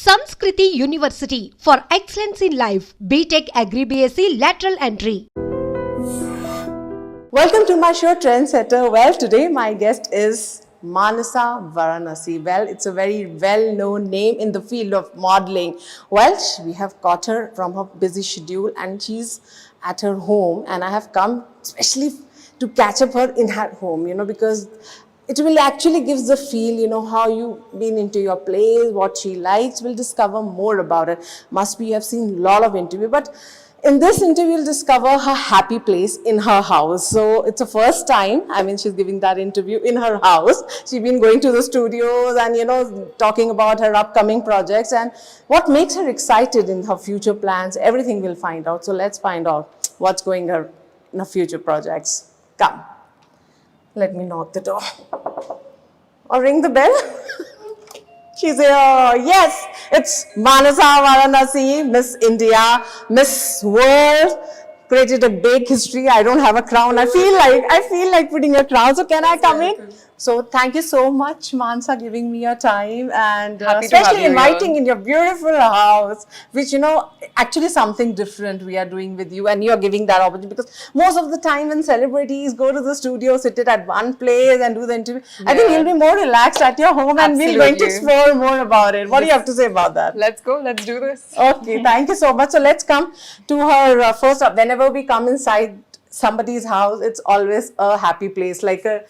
Sanskriti University for excellence in life. BTech Agri BSc lateral entry. Welcome to my show Trendsetter. Well, today my guest is Manasa Varanasi. Well, it's a very well-known name in the field of modeling. Well, we have caught her from her busy schedule and she's at her home, and I have come especially to catch up her in her home, because it will actually gives the feel, how you been into your place, what she likes. We'll discover more about it. Must be you have seen a lot of interview, but in this interview, you'll discover her happy place in her house. So it's the first time, she's giving that interview in her house. She's been going to the studios and, talking about her upcoming projects and what makes her excited in her future plans. Everything we'll find out. So let's find out what's going on in her future projects. Come. Let me knock the door. Or ring the bell. She's here. Yes, it's Manasa Varanasi, Miss India, Miss World. Created a big history. I don't have a crown. I feel like putting a crown. So can I come in? So thank you so much, Manasa, giving me your time and especially inviting in your beautiful house, which actually something different we are doing with you, and you're giving that opportunity, because most of the time when celebrities go to the studio, sit it at one place and do the interview, I think you'll be more relaxed at your home. Absolutely. And we're going to explore more about it. What do you have to say about that? Let's go. Let's do this. Okay, thank you so much. So let's come to her first up. Whenever we come inside somebody's house, it's always a happy place, like a,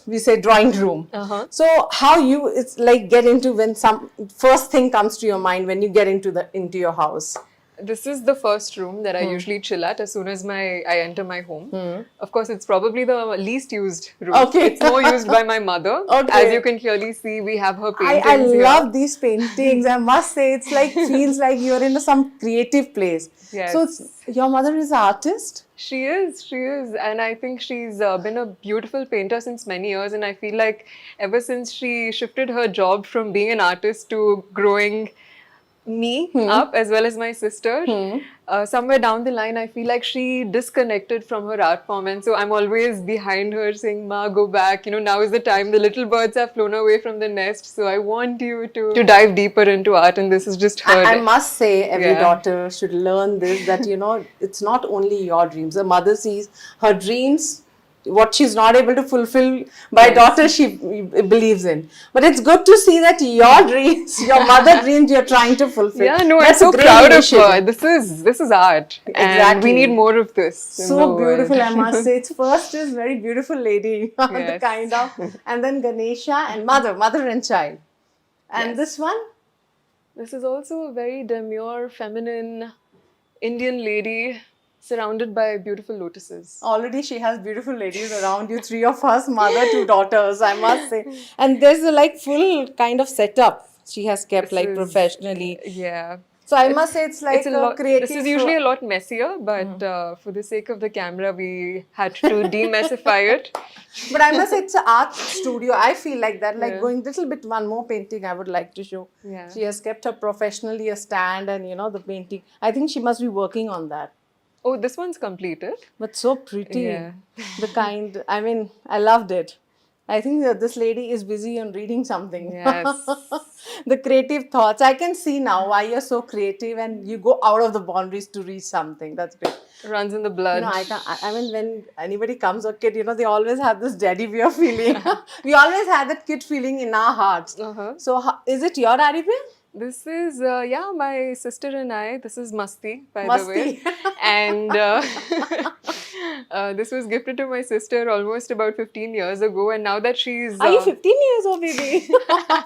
we say drawing room. So how it's like get into when some first thing comes to your mind when you get into your house? This is the first room that I usually chill at as soon as I enter my home. Of course, it's probably the least used room. Okay. It's more used by my mother. Okay. As you can clearly see, we have her paintings I love these paintings. I must say, it's like feels like you're in some creative place. Yes. So your mother is an artist? She is. And I think she's been a beautiful painter since many years. And I feel like ever since she shifted her job from being an artist to growing me up as well as my sister, somewhere down the line I feel like she disconnected from her art form, and so I'm always behind her saying, "Ma, go back, now is the time. The little birds have flown away from the nest, so I want you to dive deeper into art." And this is just her. I must say, every daughter should learn this, that it's not only your dreams. The mother sees her dreams, what she's not able to fulfill by daughter, she believes in. But it's good to see that your dreams, your mother dreams, you're trying to fulfill. Yeah, no, I'm so proud of her. This is art. Exactly. And we need more of this. So beautiful, I must say. It's first is very beautiful lady, the kind of, and then Ganesha and mother and child. And this one? This is also a very demure, feminine Indian lady, surrounded by beautiful lotuses. Already she has beautiful ladies around you, 3 of us, mother, 2 daughters, I must say. And there's a full kind of setup she has kept professionally. Yeah. So I must say it's like a lot, creative. This is usually a lot messier, but for the sake of the camera, we had to demessify it. But I must say it's an art studio. I feel like that, going a little bit, one more painting I would like to show. Yeah. She has kept her professionally a stand and the painting. I think she must be working on that. Oh, this one's completed. But so pretty. Yeah. The kind, I loved it. I think that this lady is busy on reading something. Yes. The creative thoughts. I can see now why you're so creative and you go out of the boundaries to read something. That's great. Runs in the blood. When anybody comes, a kid, they always have this daddy way of feeling. We always have that kid feeling in our hearts. So, is it your daddy way? This is, my sister and I. This is Masti, by the way. And this was gifted to my sister almost about 15 years ago. And now that she's... Are you 15 years old, baby?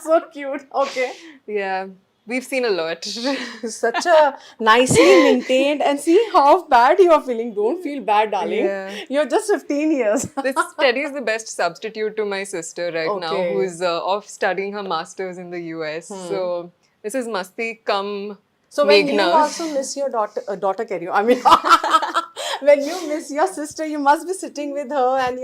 So cute. Okay. Yeah. We've seen a lot. Such a nicely maintained, and see how bad you are feeling. Don't feel bad, darling. Yeah. You're just 15 years. This Teddy is the best substitute to my sister right now, who's off studying her masters in the US. So this is Masti come So when you also miss your daughter, when you miss your sister, you must be sitting with her and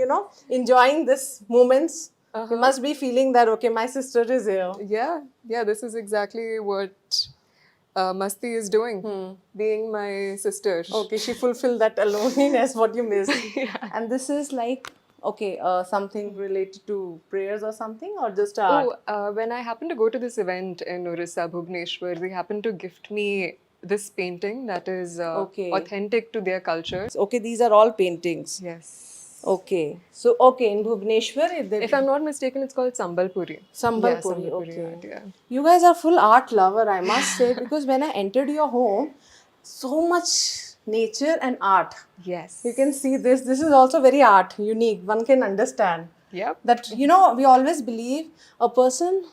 enjoying this moments. You must be feeling that, okay, my sister is here. Yeah, this is exactly what Masti is doing, being my sister. Okay, she fulfilled that loneliness, what you missed. And this is like Okay, something related to prayers or something, or just art? When I happened to go to this event in Orissa, Bhubaneswar, they happened to gift me this painting that is Okay. authentic to their culture. Okay, these are all paintings. Yes. Okay, so okay, in Bhubaneswar, If I'm not mistaken, it's called Sambalpuri. Sambalpuri, Yeah, Sambalpuri okay. art, yeah. You guys are full art lover, I must say, because when I entered your home, so much nature and art. Yes. You can see this. This is also very art, unique. One can understand Yep. that, we always believe a person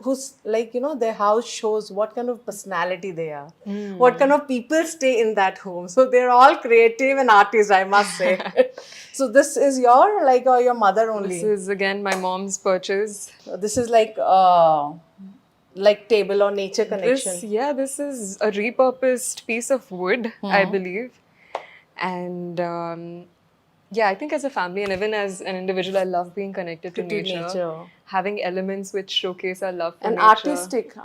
who's like, their house shows what kind of personality they are, what kind of people stay in that home. So they're all creative and artists, I must say. So this is your, or your mother only? This is again my mom's purchase. This is like table or nature connection. This is a repurposed piece of wood, I believe. And I think as a family and even as an individual, I love being connected to nature. Having elements which showcase our love for An nature.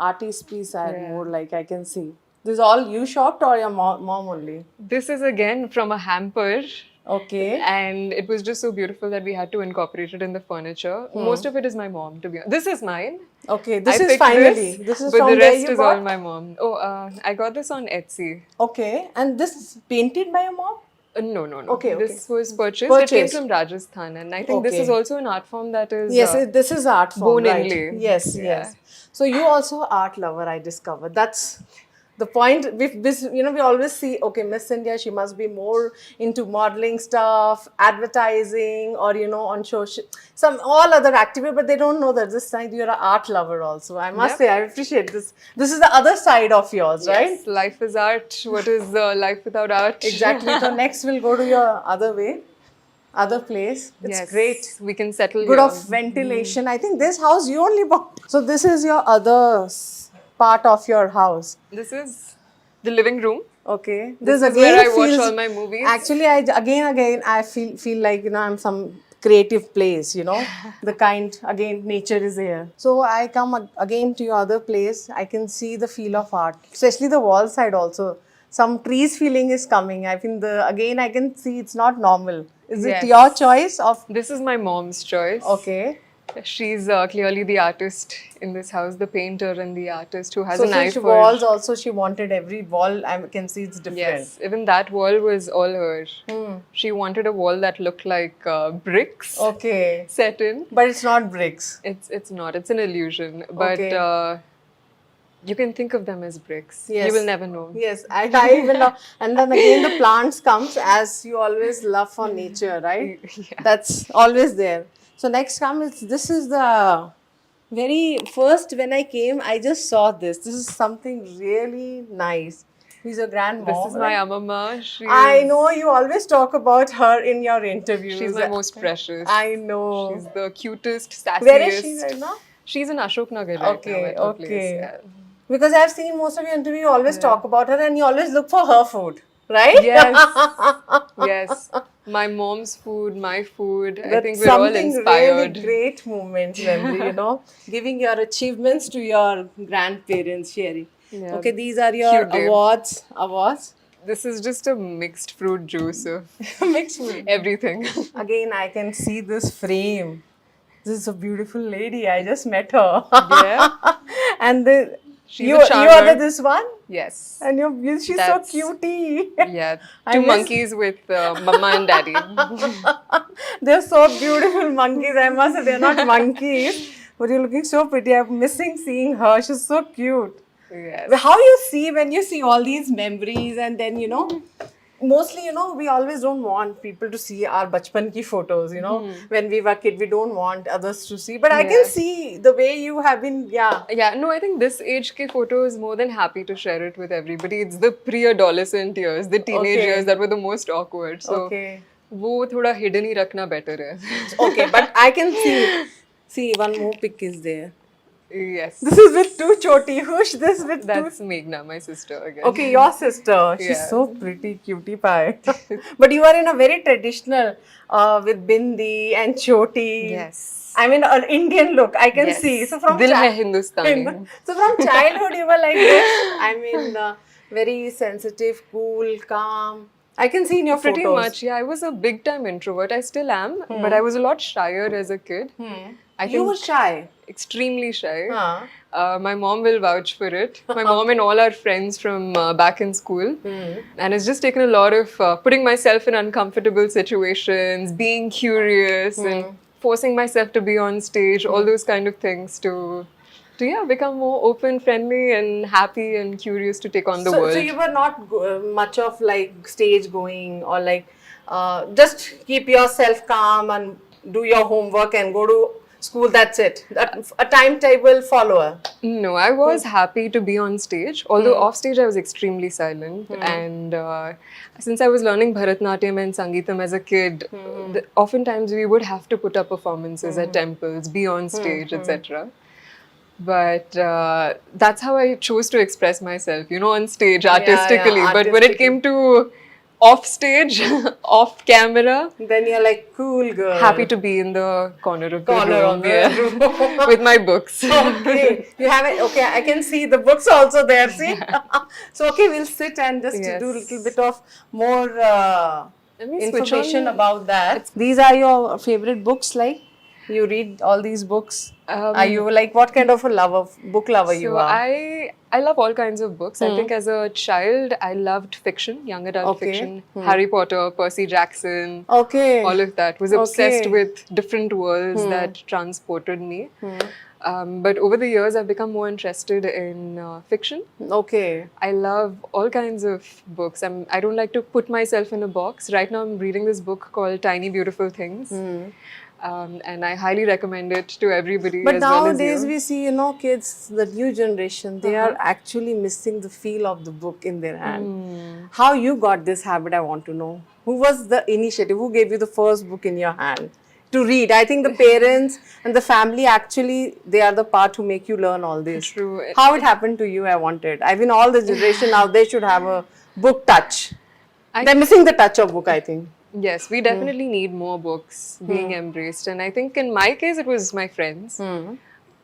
artist piece, more like I can see. This is all you shopped or your mom only? This is again from a hamper. Okay. And it was just so beautiful that we had to incorporate it in the furniture. Most of it is my mom, to be honest. This is mine. Okay, this I is picked finally. This is but from the where rest you is got? all my mom. I got this on Etsy. Okay, and this is painted by your mom? No. Okay, This was purchased. It came Purchased. from Rajasthan, and I think this Okay. is also an art form that is Yes, this is art form, bone right? inlay. Yes, Yeah. yes. So you also art lover, I discovered. That's the point. We always see, okay, Miss India, she must be more into modeling stuff, advertising, or on social, all other activity, but they don't know that this side you're an art lover also. I must Yep. say, I appreciate this. This is the other side of yours, right? Yes, life is art. What is life without art? Exactly. So next we'll go to your other place. It's Yes, great. we can settle Good here. of ventilation. I think this house you only bought. So this is your other part of your house. This is the living room. Okay. This is again where I watch feels- all my movies. Actually, I feel like I'm some creative place. The kind again nature is here. So I come again to your other place. I can see the feel of art, especially the wall side also. Some trees feeling is coming. I think I can see it's not normal. Is Yes. it your choice of? This is my mom's choice. Okay. She's clearly the artist in this house, the painter and the artist who has So an eye she for walls also, she wanted every wall, I can see it's different. Yes, even that wall was all her. She wanted a wall that looked like bricks Okay. set in. But it's not bricks. It's not. It's an illusion. But Okay. you can think of them as bricks. Yes. You will never know. Yes, I will know. And then again the plants comes as you always love for nature, right? Yeah. That's always there. So next this is the very first when I came, I just saw this. This is something really nice. Who's your grandma? This is my right? Amma. I know you always talk about her in your interviews. She's my most precious. I know. She's the cutest, sassiest. Where is she right now? She's in Ashok Nagar right Okay, now at her okay. place. Yeah. Because I've seen most of your interview, you always talk about her and you always look for her food, right? Yes. Yes. My mom's food, my food. I think we're all inspired. Really great moment, memory, giving your achievements to your grandparents, sharing. Yeah. Okay, these are your Cute day. awards. This is just a mixed fruit juice of Mixed with. everything. Again, I can see this frame. This is a beautiful lady. I just met her. Yeah. And She's you a are charmer. this one? Yes. And she's That's- so cutie. Yeah. I Two miss- monkeys with mama and daddy. They're so beautiful monkeys. I must say they're not monkeys, but you're looking so pretty. I'm missing seeing her. She's so cute. Yes. How you see when you see all these memories and then mostly we always don't want people to see our bachpan ki photos. When we were kid, we don't want others to see. But I can Yeah. see the way you have been. Yeah. Yeah, no, I think this age ke photo is more than happy to share it with everybody. It's the pre-adolescent years, the teenage Okay. years that were the most awkward. So, Okay. वो थोड़ा hidden ही रखना better है. Okay, but I can see. See, one more pic is there. Yes. This is with two choti hush. This with two. That's Meghna, my sister again. Okay, your sister. She's Yeah. so pretty, cutie pie. But you are in a very traditional, with bindi and choti. Yes. I mean, an Indian look. I can Yes. see. So from Dil hai Hindustani. So from childhood, you were like this. I mean, very sensitive, cool, calm. I can see in your Pretty photos. much, yeah. I was a big time introvert. I still am, but I was a lot shyer as a kid. I You were think shy. extremely shy. Huh. My mom will vouch for it. My mom and all our friends from back in school. And it's just taken a lot of putting myself in uncomfortable situations, being curious, and forcing myself to be on stage, all those kind of things to yeah, become more open, friendly, and happy and curious to take on the world. So you were not much of like stage going or like just keep yourself calm and do your homework and go to school. That's it. A timetable follower. No, I was happy to be on stage. Although off stage, I was extremely silent. And since I was learning Bharatnatyam and Sangeetam as a kid, oftentimes we would have to put up performances at temples, be on stage, etc. But that's how I chose to express myself, you know, on stage artistically. But when it came to off stage, off camera, Then you're like cool girl. happy to be in the corner of the Corner room, of the yeah, room. with my books. Okay, you have it. Okay, I can see the books also there. See, so okay, we'll sit and just Yes. do a little bit of more Let me switch information on. about that. These are your favorite books, like you read all these books. Are you like what kind of a book lover you So are? I love all kinds of books. I think as a child I loved fiction, young adult Okay. fiction, Harry Potter, Percy Jackson, Okay. all of that. Was obsessed Okay. with different worlds that transported me. But over the years I've become more interested in fiction. Okay. I love all kinds of books. I don't like to put myself in a box. Right now I'm reading this book called Tiny Beautiful Things. And I highly recommend it to everybody. But as well as nowadays you. we see, you know, kids, the new generation, they are actually missing the feel of the book in their hand. How you got this habit, I want to know. Who was the initiative? Who gave you the first book in your hand to read? I think the parents and the family actually, they are the part who make you learn all this. True. How it happened to you, I wanted. I mean, all the generation now, they should have a book touch. They're missing the touch of book, I think. Yes, we definitely need more books being embraced. And I think in my case, it was my friends.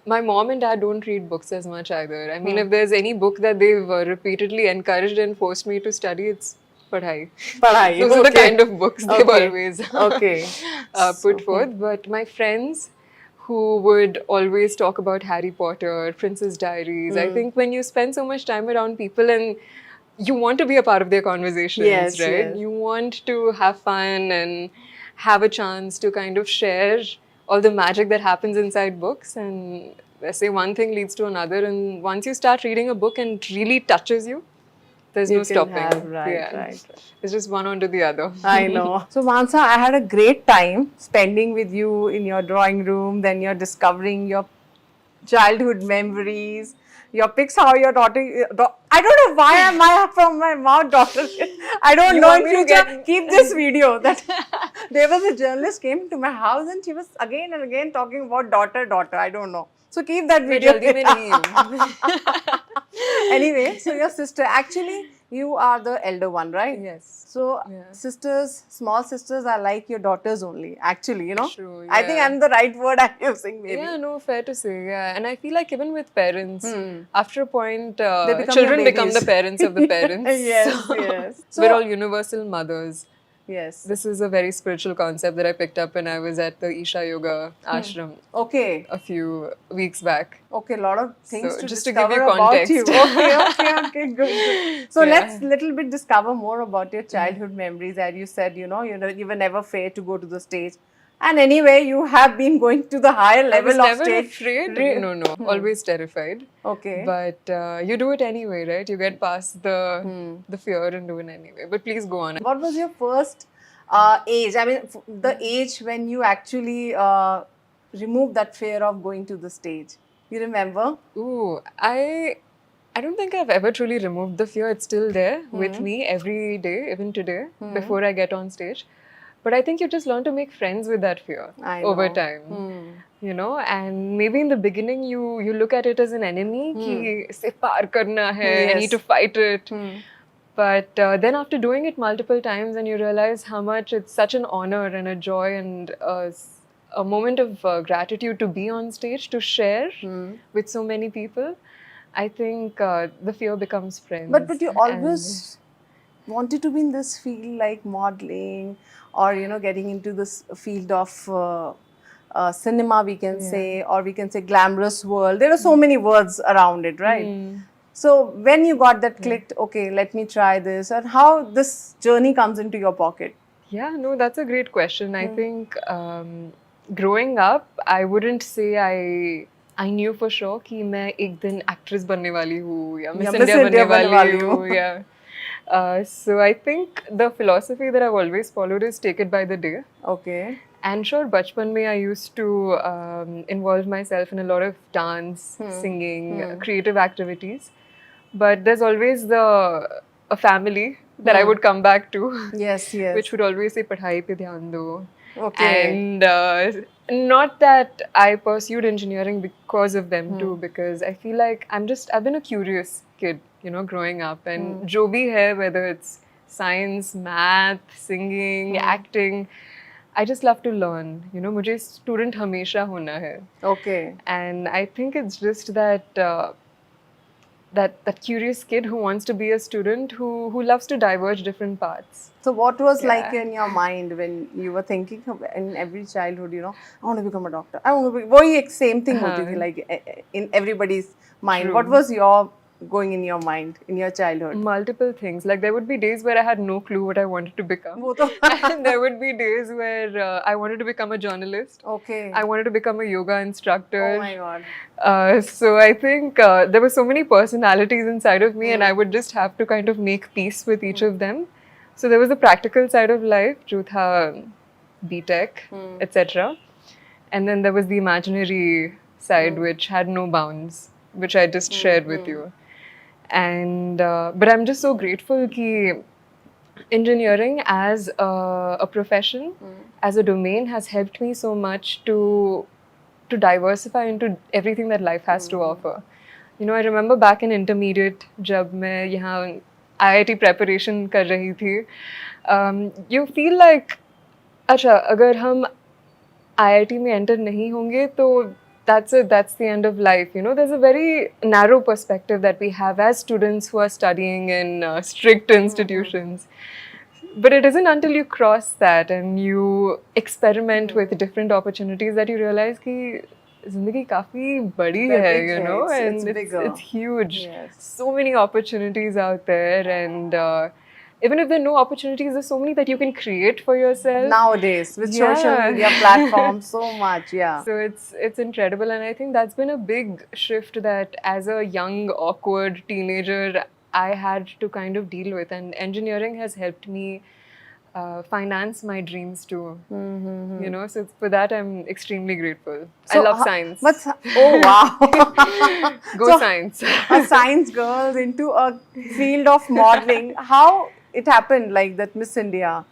My mom and dad don't read books as much either. I mean, if there's any book that they've repeatedly encouraged and forced me to study, it's Padhai. Padhai, Those are the okay. kind of books they've Okay. always Okay. put forth. But my friends who would always talk about Harry Potter, Princess Diaries, I think when you spend so much time around people and you want to be a part of their conversations, Yes, right? yes. You want to have fun and have a chance to kind of share all the magic that happens inside books. And I say one thing leads to another. And once you start reading a book and it really touches you, there's You no can stopping. have- right, Yeah. right. It's just one onto the other. I know. So Mansa, I had a great time spending with you in your drawing room. Then you're discovering your childhood memories, your pics, how your daughter. I don't know why am I from my mouth, daughter. I don't You know. want In me to future, get- keep this video. That there was a journalist came to my house and she was again and again talking about daughter. I don't know. So keep that video. jaldi mein nahi hu. Anyway, so your sister, actually, you are the elder one, right? Yes. So sisters, small sisters are like your daughters only, actually, you know. True, I think yeah. I'm the right word I'm using, maybe. Yeah, no, fair to say. Yeah, and I feel like even with parents, after a point, become children your become babies. the parents of the parents. Yes, So, yes. we're all universal mothers. Yes. This is a very spiritual concept that I picked up when I was at the Isha Yoga ashram Okay. a few weeks back. Okay, a lot of things So, to just to give discover you about context. you. Okay, good. So Yeah. let's little bit discover more about your childhood memories. As you said, you were never afraid to go to the stage. And anyway, you have been going to the higher I was level of never stage. afraid. No, always terrified. Okay. But you do it anyway, right? You get past the fear and do it anyway. But please go on. What was your first age? I mean, the age when you actually removed that fear of going to the stage. You remember? Ooh, I don't think I've ever truly removed the fear. It's still there with me every day, even today, before I get on stage. But I think you just learn to make friends with that fear I over know. time. You know, and maybe in the beginning you look at it as an enemy, ki isse paar karna hai, I Yes. need to fight it. But then after doing it multiple times and you realize how much it's such an honor and a joy and a moment of gratitude to be on stage, to share with so many people, I think the fear becomes friends. But you always wanted to be in this field like modeling, or getting into this field of cinema, we can say, or we can say glamorous world. There are so many words around it, right? So when you got that clicked, okay, let me try this, and how this journey comes into your pocket? Yeah, no, that's a great question. I think growing up, I wouldn't say I knew for sure कि मैं एक दिन actress बनने वाली हूँ या Miss India बनने वाली हूँ. Yeah. So I think the philosophy that I've always followed is take it by the day. Okay. And sure, bachpan mein I used to involve myself in a lot of dance, singing, creative activities. But there's always a family that I would come back to. Yes, yes. Which would always say, "Padhai pe dhyan do." Okay. And not that I pursued engineering because of them too, because I feel like I've been a curious kid, growing up. And jo bhi hai, whether it's science, math, singing, acting, I just love to learn. मुझे student हमेशा होना है. Okay. And I think it's just that that curious kid who wants to be a student who loves to diverge different paths. So what was like in your mind when you were thinking of, in every childhood, I want to become a doctor. I want to be, वही same thing होती थी, like in everybody's mind. True. What was your going in your mind in your childhood? Multiple things. Like there would be days where I had no clue what I wanted to become. वो तो And there would be days where I wanted to become a journalist. Okay. I wanted to become a yoga instructor. Oh my God. So I think there were so many personalities inside of me, and I would just have to kind of make peace with each of them. So there was the practical side of life, jo tha B.Tech, etc. And then there was the imaginary side, which had no bounds, which I just shared with you. And but I'm just so grateful that engineering as a profession, as a domain, has helped me so much to diversify into everything that life has to offer. I remember back in intermediate, जब मैं यहाँ IIT preparation कर रही थी, you feel like, अच्छा, अगर हम IIT में enter नहीं होंगे तो that's it, that's the end of life. There's a very narrow perspective that we have as students who are studying in strict institutions. But it isn't until you cross that and you experiment with different opportunities that you realize कि ज़िंदगी काफ़ी बड़ी है, and it's huge. Yes. So many opportunities out there, and even if there are no opportunities, there's so many that you can create for yourself Nowadays with social media platforms, so much. Yeah. So it's incredible, and I think that's been a big shift that as a young, awkward teenager I had to kind of deal with, and engineering has helped me finance my dreams too. So for that I'm extremely grateful. I love science. Oh wow. Go science. A science girl into a field of modeling. How it happened, like that Miss India?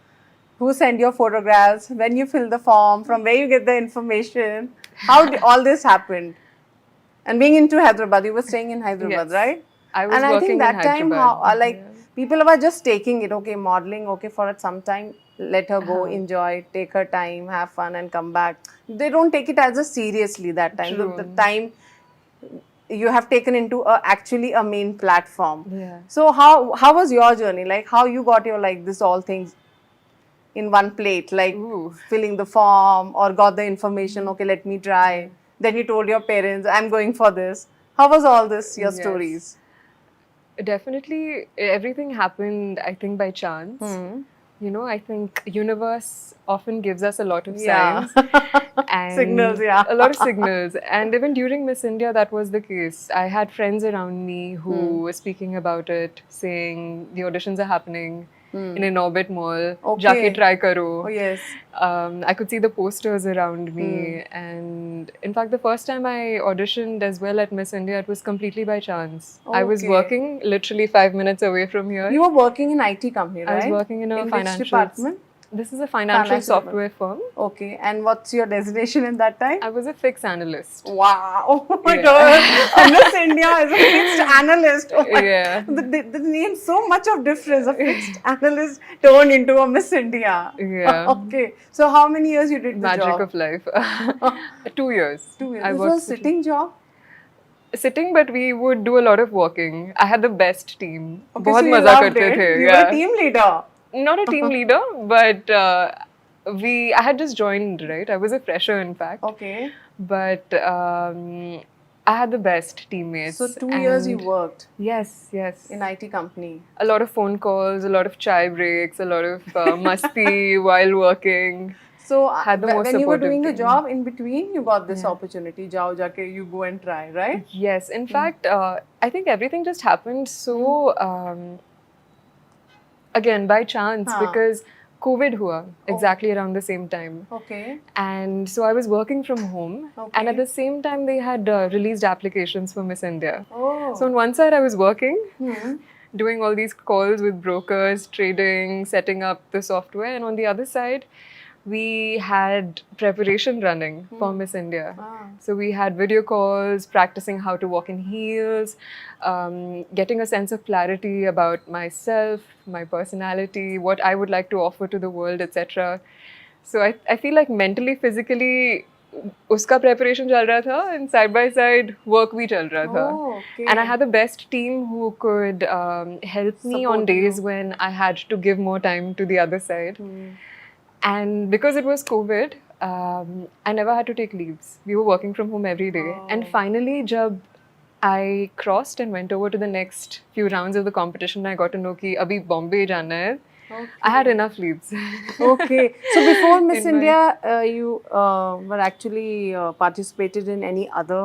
Who sent your photographs? When you fill the form? From where you get the information? How did all this happen? And being into Hyderabad, you were staying in Hyderabad, Yes. right? I was And I working think that in time, Hyderabad. people were just taking it, okay, modeling, okay, for some time, let her go, enjoy, take her time, have fun, and come back. They don't take it as a seriously that time. True. The time you have taken into actually a main platform. Yeah. So how was your journey? Like how you got your this all things in one plate, like Ooh. filling the form or got the information, okay, let me try. Then you told your parents, I'm going for this. How was all this, your Yes. stories? Definitely, everything happened, I think, by chance. I think universe often gives us a lot of Yeah. signs. And Signals, yeah. A lot of signals. And even during Miss India, that was the case. I had friends around me who were speaking about it, saying the auditions are happening in an Orbit Mall. Okay. Jaake try karo. Oh, yes. I could see the posters around me, and in fact, the first time I auditioned as well at Miss India, it was completely by chance. I was Okay. working literally 5 minutes away from here. You were working in IT company, right? I was working in a which financial department? This is a financial Financial software firm. Okay. And what's your designation in that time? I was a fixed analyst. Wow. Oh my Yeah. God. Miss India is a fixed analyst. Oh my Yeah. The name, so much of difference. A fixed analyst turned into a Miss India. Yeah. Okay. So how many years you did the Magic job? of life. 2 years. 2 years. I This worked was a sitting job? sitting, but we would do a lot of walking. I had the best team. Okay, बहुत so you मजा loved करते it. थे. You were a team leader. Not a team leader, but I had just joined, right? I was a fresher, in fact. Okay. But I had the best teammates. So 2 years you and- worked Yes, yes. in IT company. A lot of phone calls, a lot of chai breaks, a lot of masti while working. So Had the most when you were supportive doing the team. job in between, you got this opportunity. Jao jaake you go and try, right? Yes, in fact, I think everything just happened so again by chance Huh. because COVID hua exactly around the same time. Okay. And so I was working from home, Okay. and at the same time they had released applications for Miss India. Oh. So on one side I was working, Hmm. doing all these calls with brokers, trading, setting up the software, and on the other side we had preparation running for Miss India. Ah. So we had video calls, practicing how to walk in heels, getting a sense of clarity about myself, my personality, what I would like to offer to the world, etc. So I feel like mentally, physically, uska preparation chal raha tha, and side by side work bhi chal raha tha. Oh, okay. And I had the best team who could help me on Support you. days when I had to give more time to the other side. And because it was COVID, I never had to take leaves. We were working from home every day. And finally, jab I crossed and went over to the next few rounds of the competition, I got to know कि अभी Bombay जाना है. I had enough leaves. Okay. So before Miss In my- India, you were actually participated in any other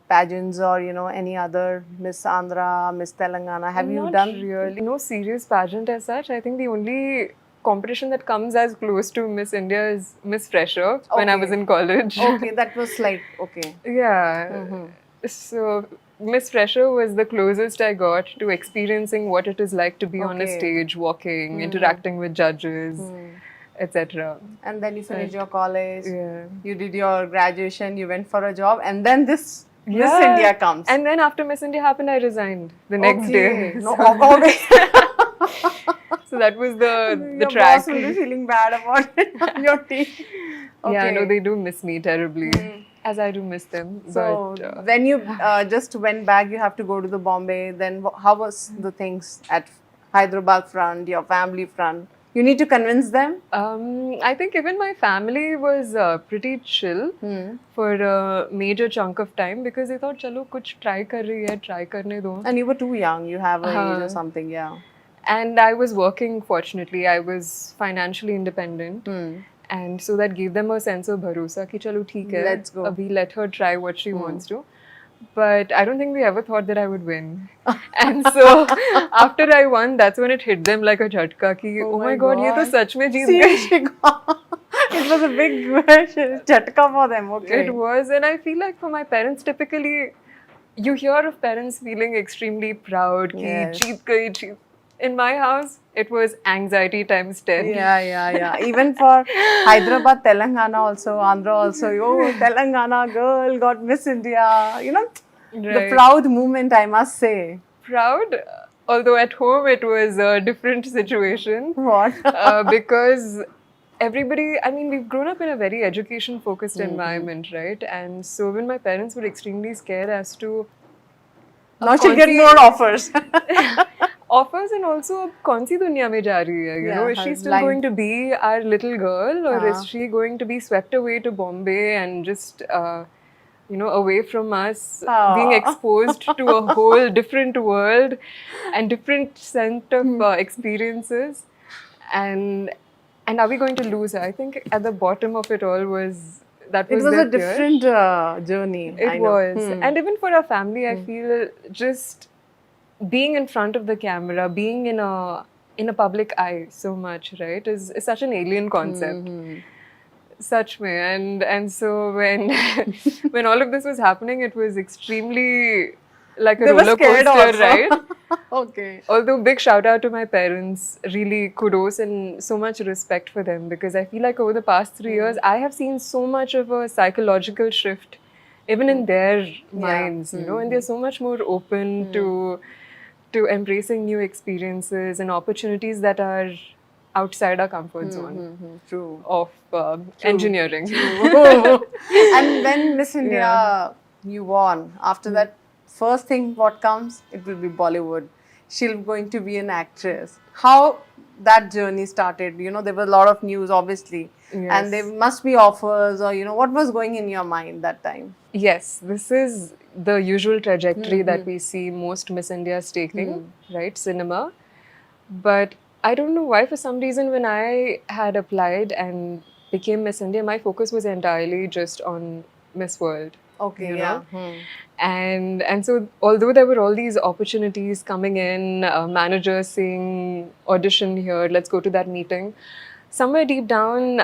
pageants or any other Miss Andhra, Miss Telangana. Have you Not done? really. No serious pageant as such. I think the only competition that comes as close to Miss India is Miss Fresher when I Okay. was in college. Okay, that was like okay. Yeah. So Miss Fresher was the closest I got to experiencing what it is like to be on a Okay. stage, walking, interacting with judges, etc. And then you finished your college. Yeah. You did your graduation. You went for a job, and then this Miss Yeah. India comes. And then after Miss India happened, I resigned the next Okay. day. No, So, okay. so that was the Your track. boss will be feeling bad about it. Your team. Okay. Yeah, no, they do miss me terribly, as I do miss them. So but when you just went back, you have to go to the Bombay. Then how was the things at Hyderabad front, your family front? You need to convince them. I think even my family was pretty chill for a major chunk of time because they thought, "Chalo, kuch try kar rahi hai, try karne do." And you were too young. You have a age or something, yeah. And I was working. Fortunately, I was financially independent. And so that gave them a sense of bharosa ki chalo theek hai, Let's go. abhi let her try what she wants to. But I don't think they ever thought that I would win. And so after I won, that's when it hit them like a jhatka ki, oh my god, ye to sach mein jeet gaye. Seriously, it was a big chatka for them. Okay. It was, and I feel like for my parents, typically, you hear of parents feeling extremely proud. Ki, Yes. jeet gayi, jeet. In my house, it was anxiety times 10. Yeah. Even for Hyderabad, Telangana also, Andhra also. Oh, Telangana girl got Miss India. The Right. proud moment, I must say. Proud, although at home it was a different situation. What? Because everybody, I mean, we've grown up in a very education focused environment, right? And so when my parents were extremely scared as to Now she'll get more offers. offers and also अब कौन सी दुनिया में जा रही है, you know, is her she still life. going to be our little girl or is she going to be swept away to Bombay and just away from us, being exposed to a whole different world and different set of experiences, and are we going to lose her? I think at the bottom of it all was that It was was their a fear. different journey. I It know. was. And even for our family, I feel just being in front of the camera, being in a public eye so much, right, is such an alien concept. Such me. And so when when all of this was happening, it was extremely like a They were roller scared coaster, also. right? Okay. Although big shout out to my parents, really kudos and so much respect for them because I feel like over the past 3 years I have seen so much of a psychological shift even in their minds, you know, and they're so much more open to embracing new experiences and opportunities that are outside our comfort zone True. of engineering. And when Miss India you won. After that, first thing what comes, it will be Bollywood. She'll going to be an actress. How that journey started? You know, there was a lot of news, obviously, and there must be offers, or what was going in your mind that time? Yes, this is the usual trajectory that we see most Miss Indias taking, right? Cinema. But I don't know why, for some reason, when I had applied and became Miss India, my focus was entirely just on Miss World. Okay, you yeah. know? And so, although there were all these opportunities coming in, managers saying, audition here, let's go to that meeting, somewhere deep down,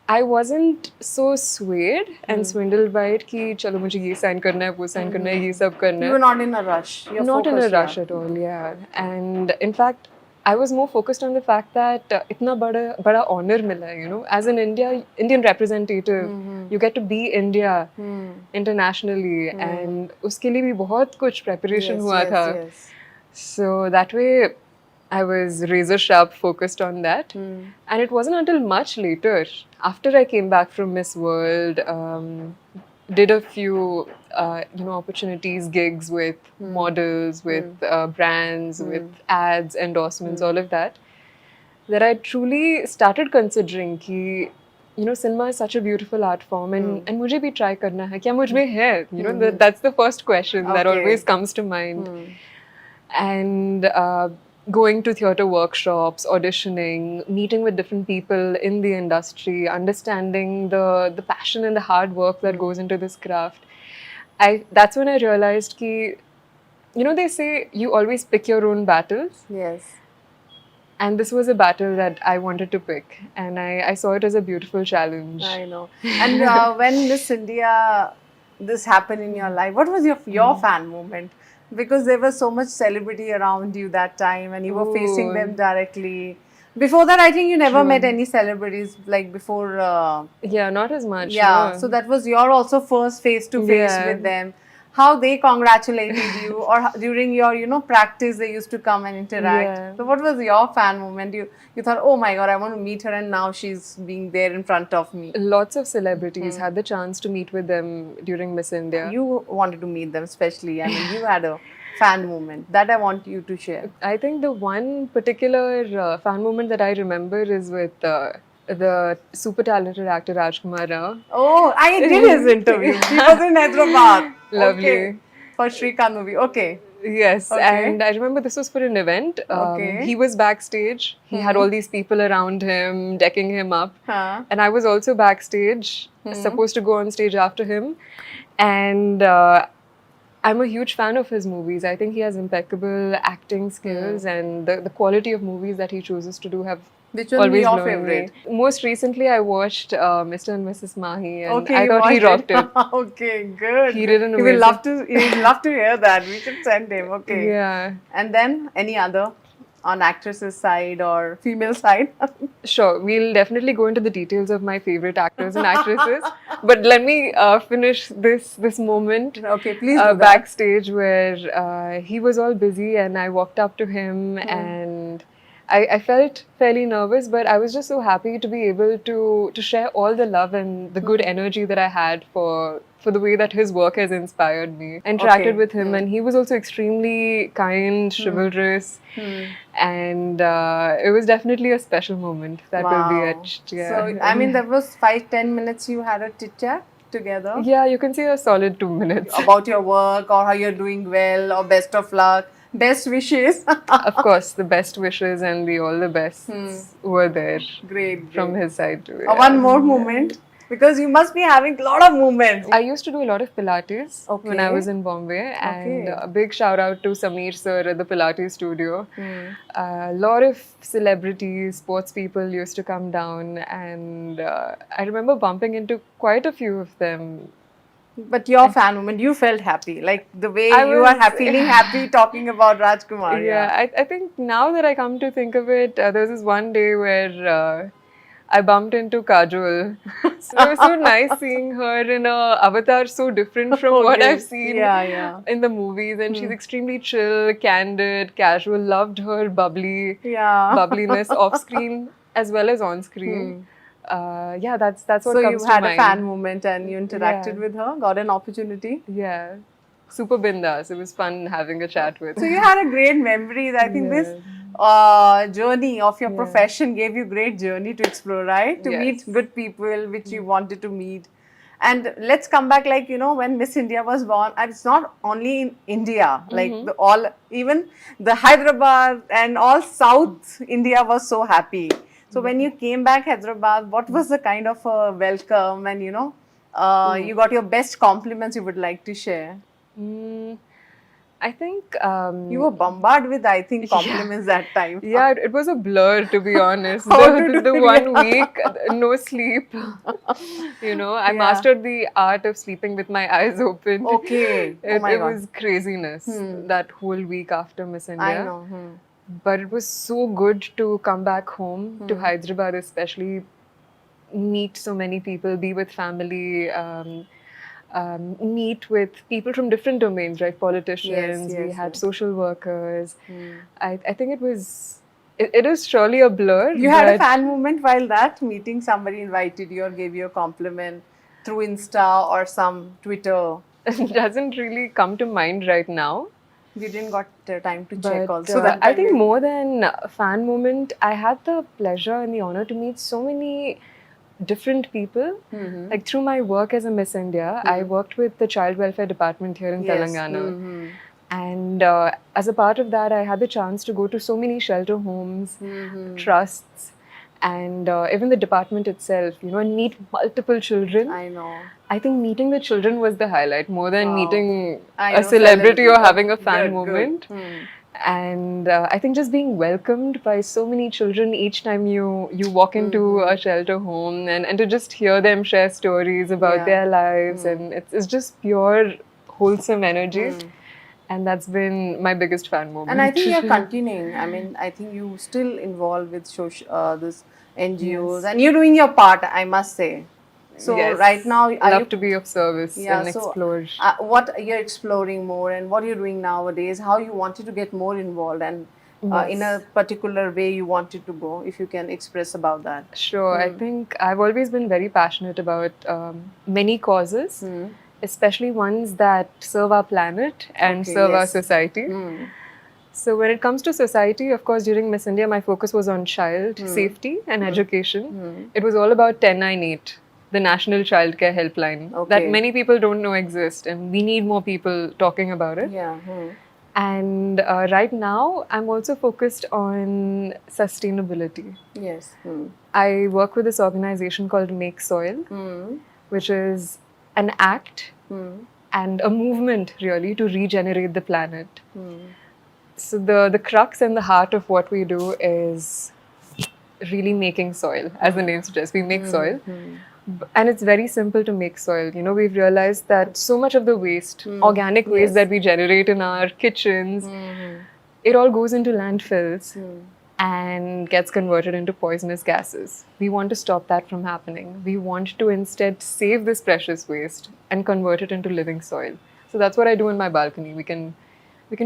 I wasn't so swayed and swindled by it कि चलो मुझे ये sign करना है, वो sign करना है, ये सब करना You है. were not in a rush. You're Not in a focused, rush yeah. at all, yeah. And in fact, I was more focused on the fact that इतना बड़ा honor मिला है, you know, as an Indian representative, you get to be India internationally, and उसके लिए भी बहुत कुछ preparation हुआ था. Yes. So that way, I was razor sharp focused on that. And it wasn't until much later, after I came back from Miss World, did a few opportunities, gigs with models, with brands, with ads, endorsements, all of that I truly started considering कि cinema is such a beautiful art form, and मुझे भी try करना है. क्या मुझ में है? That's the first question that always comes to mind. And going to theatre workshops, auditioning, meeting with different people in the industry, understanding the passion and the hard work that goes into this craft. That's when I realized कि, they say you always pick your own battles. Yes. And this was a battle that I wanted to pick. And I saw it as a beautiful challenge. I know. And when Miss India, this happened in your life, what was your fan moment? Because there was so much celebrity around you that time, and you were facing them directly. Before that, I think you never met any celebrities, like before. Yeah, not as much. Yeah, no. so that was your also first face-to-face with them. How they congratulated you, or during your practice they used to come and interact. Yeah. So what was your fan moment? You thought, oh my God, I want to meet her, and now she's being there in front of me. Lots of celebrities had the chance to meet with them during Miss India. You wanted to meet them especially. I mean, you had a fan moment that I want you to share. I think the one particular fan moment that I remember is with the super talented actor Rajkumar Rao. Oh, I did his interview. He was in Hyderabad. Lovely. Okay. For Shrikant movie. Okay. Yes, Okay. and I remember this was for an event. Okay. He was backstage. He had all these people around him, decking him up. Huh. And I was also backstage, supposed to go on stage after him. And I'm a huge fan of his movies. I think he has impeccable acting skills, and the quality of movies that he chooses to do have Which one was always your blown favorite? me. Most recently, I watched Mr. and Mrs. Mahi, and Okay, I you thought he watched rocked it. Okay, good. He did an He will amazing- He'd love to hear that. We should send him. Okay. Yeah. And then any other on actress's side or female side? Sure, we'll definitely go into the details of my favorite actors and actresses. But let me finish this moment Okay, please do that. backstage where he was all busy, and I walked up to him and I felt fairly nervous, but I was just so happy to be able to share all the love and the good energy that I had for the way that his work has inspired me. I interacted Okay. with him, and he was also extremely kind, chivalrous, and it was definitely a special moment that will be etched. Yeah. So, I mean, there was 5-10 minutes you had a chit chat together Yeah, you can say a solid 2 minutes. about your work or how you're doing well or best of luck, best wishes. Of course, the best wishes and the all the bests were there Great. from his side too. One more moment, because you must be having a lot of moments. I used to do a lot of Pilates when I Okay. was in Bombay, and Okay. a big shout out to Sameer sir at the Pilates studio. A lot of celebrities, sports people used to come down, and I remember bumping into quite a few of them. But your fan moment, you felt happy, like the way I you are was- feeling happy talking about Rajkumar. Yeah, I think now that I come to think of it, there was this one day where I bumped into Kajol. So it was so nice seeing her in a avatar so different from what Okay. I've seen Yeah. in the movies. And she's extremely chill, candid, casual, loved her Yeah. bubbliness off screen as well as on screen. Yeah, that's what So comes you to had mind. a fan moment and you interacted Yeah. with her, got an opportunity. Yeah, super bindas. It was fun having a chat with. So you had a great memories. I think this journey of your Yeah. profession gave you great journey to explore, right? To meet Yes. good people which you wanted to meet. And let's come back, like, you know, when Miss India was born, and it's not only in India, like even the Hyderabad and all South India was so happy. So when you came back Hyderabad, what was the kind of a welcome, and you got your best compliments you would like to share? Mm, I think You were bombarded with, I think, compliments that time. yeah, it was a blur, to be honest. How to do The it, one yeah. week, no sleep. I Yeah. mastered the art of sleeping with my eyes open. Okay. Oh my It God. was craziness that whole week after Miss India. I know. But it was so good to come back home to Hyderabad, especially meet so many people, be with family, meet with people from different domains, right? Politicians, we yes, had yes. social workers. I think it is surely a blur. You had a but fan moment while that meeting, somebody invited you or gave you a compliment through Insta or some Twitter. it doesn't really come to mind right now. You didn't got time to check But also that I time, think maybe. more than a fan moment, I had the pleasure and the honor to meet so many different people. Like through my work as a Miss India, I worked with the Child Welfare Department here in Yes. Telangana. And as a part of that, I had the chance to go to so many shelter homes, trusts, and even the department itself, and meet multiple children. I know. I think meeting the children was the highlight more than Wow. meeting I a know, celebrity or celebrity. having a fan Good, moment. good. And I think just being welcomed by so many children each time you walk into a shelter home, and to just hear them share stories about Yeah. their lives, and it's just pure wholesome energy. And that's been my biggest fan moment. And I think you're continuing. I mean, I think you still involved with this NGOs, Yes. and you're doing your part, I must say. So Yes. right now, are love you to be of service and explore. what you're exploring more, and what you're doing nowadays? How you wanted to get more involved, and in a particular way you wanted to go? If you can express about that. Sure. I think I've always been very passionate about many causes, especially ones that serve our planet and Okay, serve our yes. society. So when it comes to society, of course, during Miss India, my focus was on child safety and education. It was all about 1098, the National Childcare Helpline, Okay. that many people don't know exist, and we need more people talking about it. Yeah. And right now, I'm also focused on sustainability. Yes. I work with this organization called Make Soil, which is an act and a movement really to regenerate the planet. So the crux and the heart of what we do is really making soil, as the name suggests. We make soil. And it's very simple to make soil. We've realized that so much of the waste, organic waste that we generate in our kitchens, it all goes into landfills and gets converted into poisonous gases. We want to stop that from happening. We want to instead save this precious waste and convert it into living soil. So that's what I do in my balcony. We can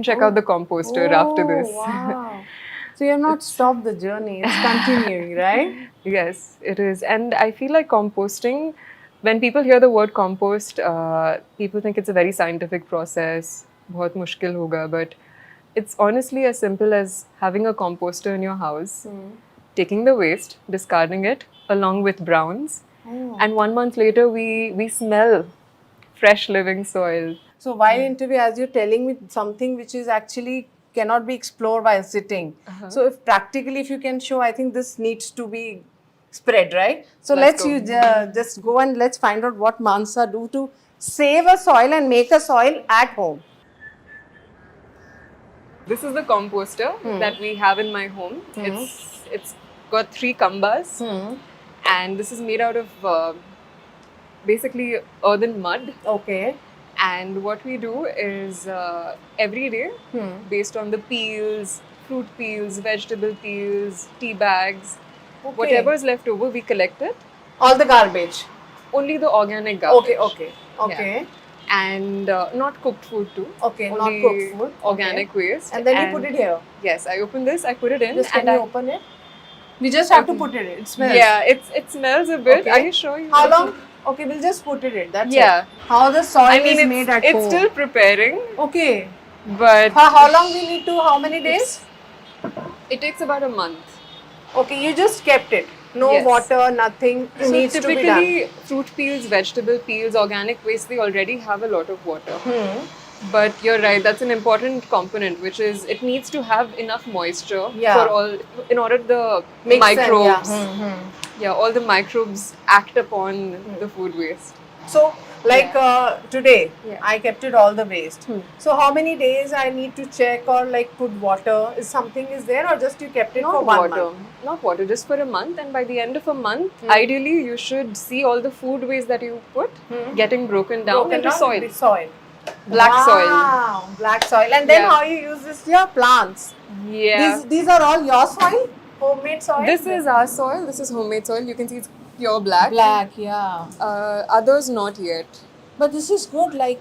check out the composter after this. Wow. So you have not stopped the journey. It's continuing, right? Yes, it is. And I feel like composting, when people hear the word compost, people think it's a very scientific process, bahut mushkil hoga, but it's honestly as simple as having a composter in your house, taking the waste, discarding it along with browns, and 1 month later we smell fresh living soil. So while interview, as you're telling me something which is actually cannot be explored by sitting. So if practically, if you can show, I think this needs to be spread, right? So Let's just go and let's find out what Manasa do to save a soil and make a soil at home. This is the composter that we have in my home. It's got 3 kambas, and this is made out of basically earthen mud. Okay. And what we do is every day, based on the peels, fruit peels, vegetable peels, tea bags, whatever is left over, we collect it. All the garbage. Only the organic garbage. Okay. Yeah. And not cooked food too. Okay, not Only cooked food. Organic waste. And then you put it here. Yes, I open this, I put it in. Just can and you open it? We just have to put it in. It smells. Yeah, it smells a bit. Okay. Are you sure? How long? Okay, we'll just put it in. That's Yeah. it. How the soil I mean, is made at it's home. still preparing, Okay. but For how long we need to? How many days? it takes about a month. Okay, you just kept it. No Yes. water, nothing So needs to be done. typically, fruit peels, vegetable peels, organic waste, they already have a lot of water. But you're right, that's an important component, which is it needs to have enough moisture Yeah. for all, in order the Mix and- microbes, yeah. all the microbes act upon the food waste. So, like today, Yeah. I kept it all the waste. So, how many days I need to check or like put water? Is something is there or just you kept it for Not 1 water, month? not water, just for a month. And by the end of a month, ideally, you should see all the food waste that you put getting broken down Broken into down soil. into soil. Black soil. Wow, black soil. And then Yeah. how you use this? Your plants. Yeah. These are all your soil, homemade soil. This is our soil. This is homemade soil. You can see it's pure black. black, yeah. Others not yet. But this is good. Like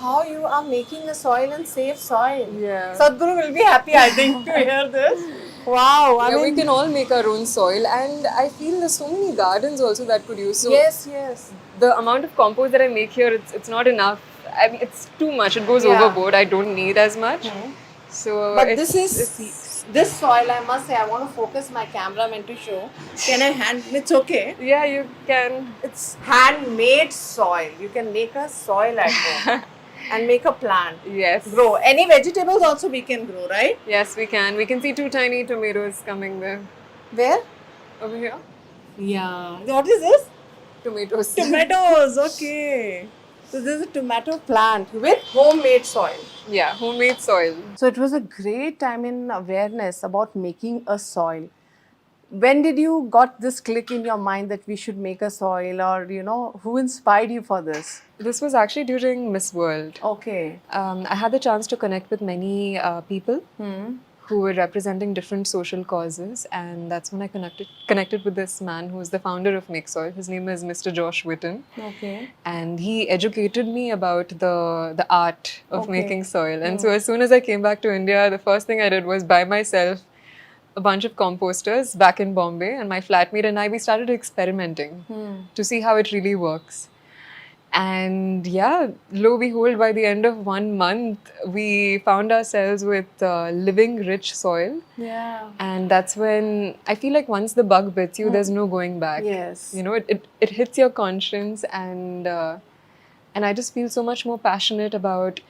how you are making the soil and safe soil. Yeah. Sadhguru will be happy, I think, to hear this. Wow. I Yeah, we mean, can all make our own soil, and I feel there's so many gardens also that could use. So yes, yes. the amount of compost that I make here, it's not enough. I mean, it's too much. It goes Yeah. overboard. I don't need as much. So, But it's- this is this soil. I must say, I want to focus my cameraman to show. Can I hand? It's okay. yeah, you can. It's handmade soil. You can make a soil at home and make a plant. Yes. Grow any vegetables also we can grow, right? Yes, we can. We can see 2 tiny tomatoes coming there. Where? Over here. Yeah. What is this? Tomatoes. Tomatoes. Okay. So this is a tomato plant with homemade soil. Yeah, homemade soil. So it was a great time in awareness about making a soil. When did you got this click in your mind that we should make a soil, or who inspired you for this? This was actually during Miss World. Okay. I had the chance to connect with many people who were representing different social causes, and that's when I connected with this man who is the founder of Make Soil. His name is Mr. Josh Witten, Okay. and he educated me about the art of Okay. making soil. And so as soon as I came back to India, the first thing I did was buy myself a bunch of composters back in Bombay, and my flatmate and I, we started experimenting to see how it really works. And yeah, lo and behold, by the end of 1 month, we found ourselves with living, rich soil. Yeah. And that's when I feel like once the bug bits you, there's no going back. Yes. You know, it hits your conscience, and I just feel so much more passionate about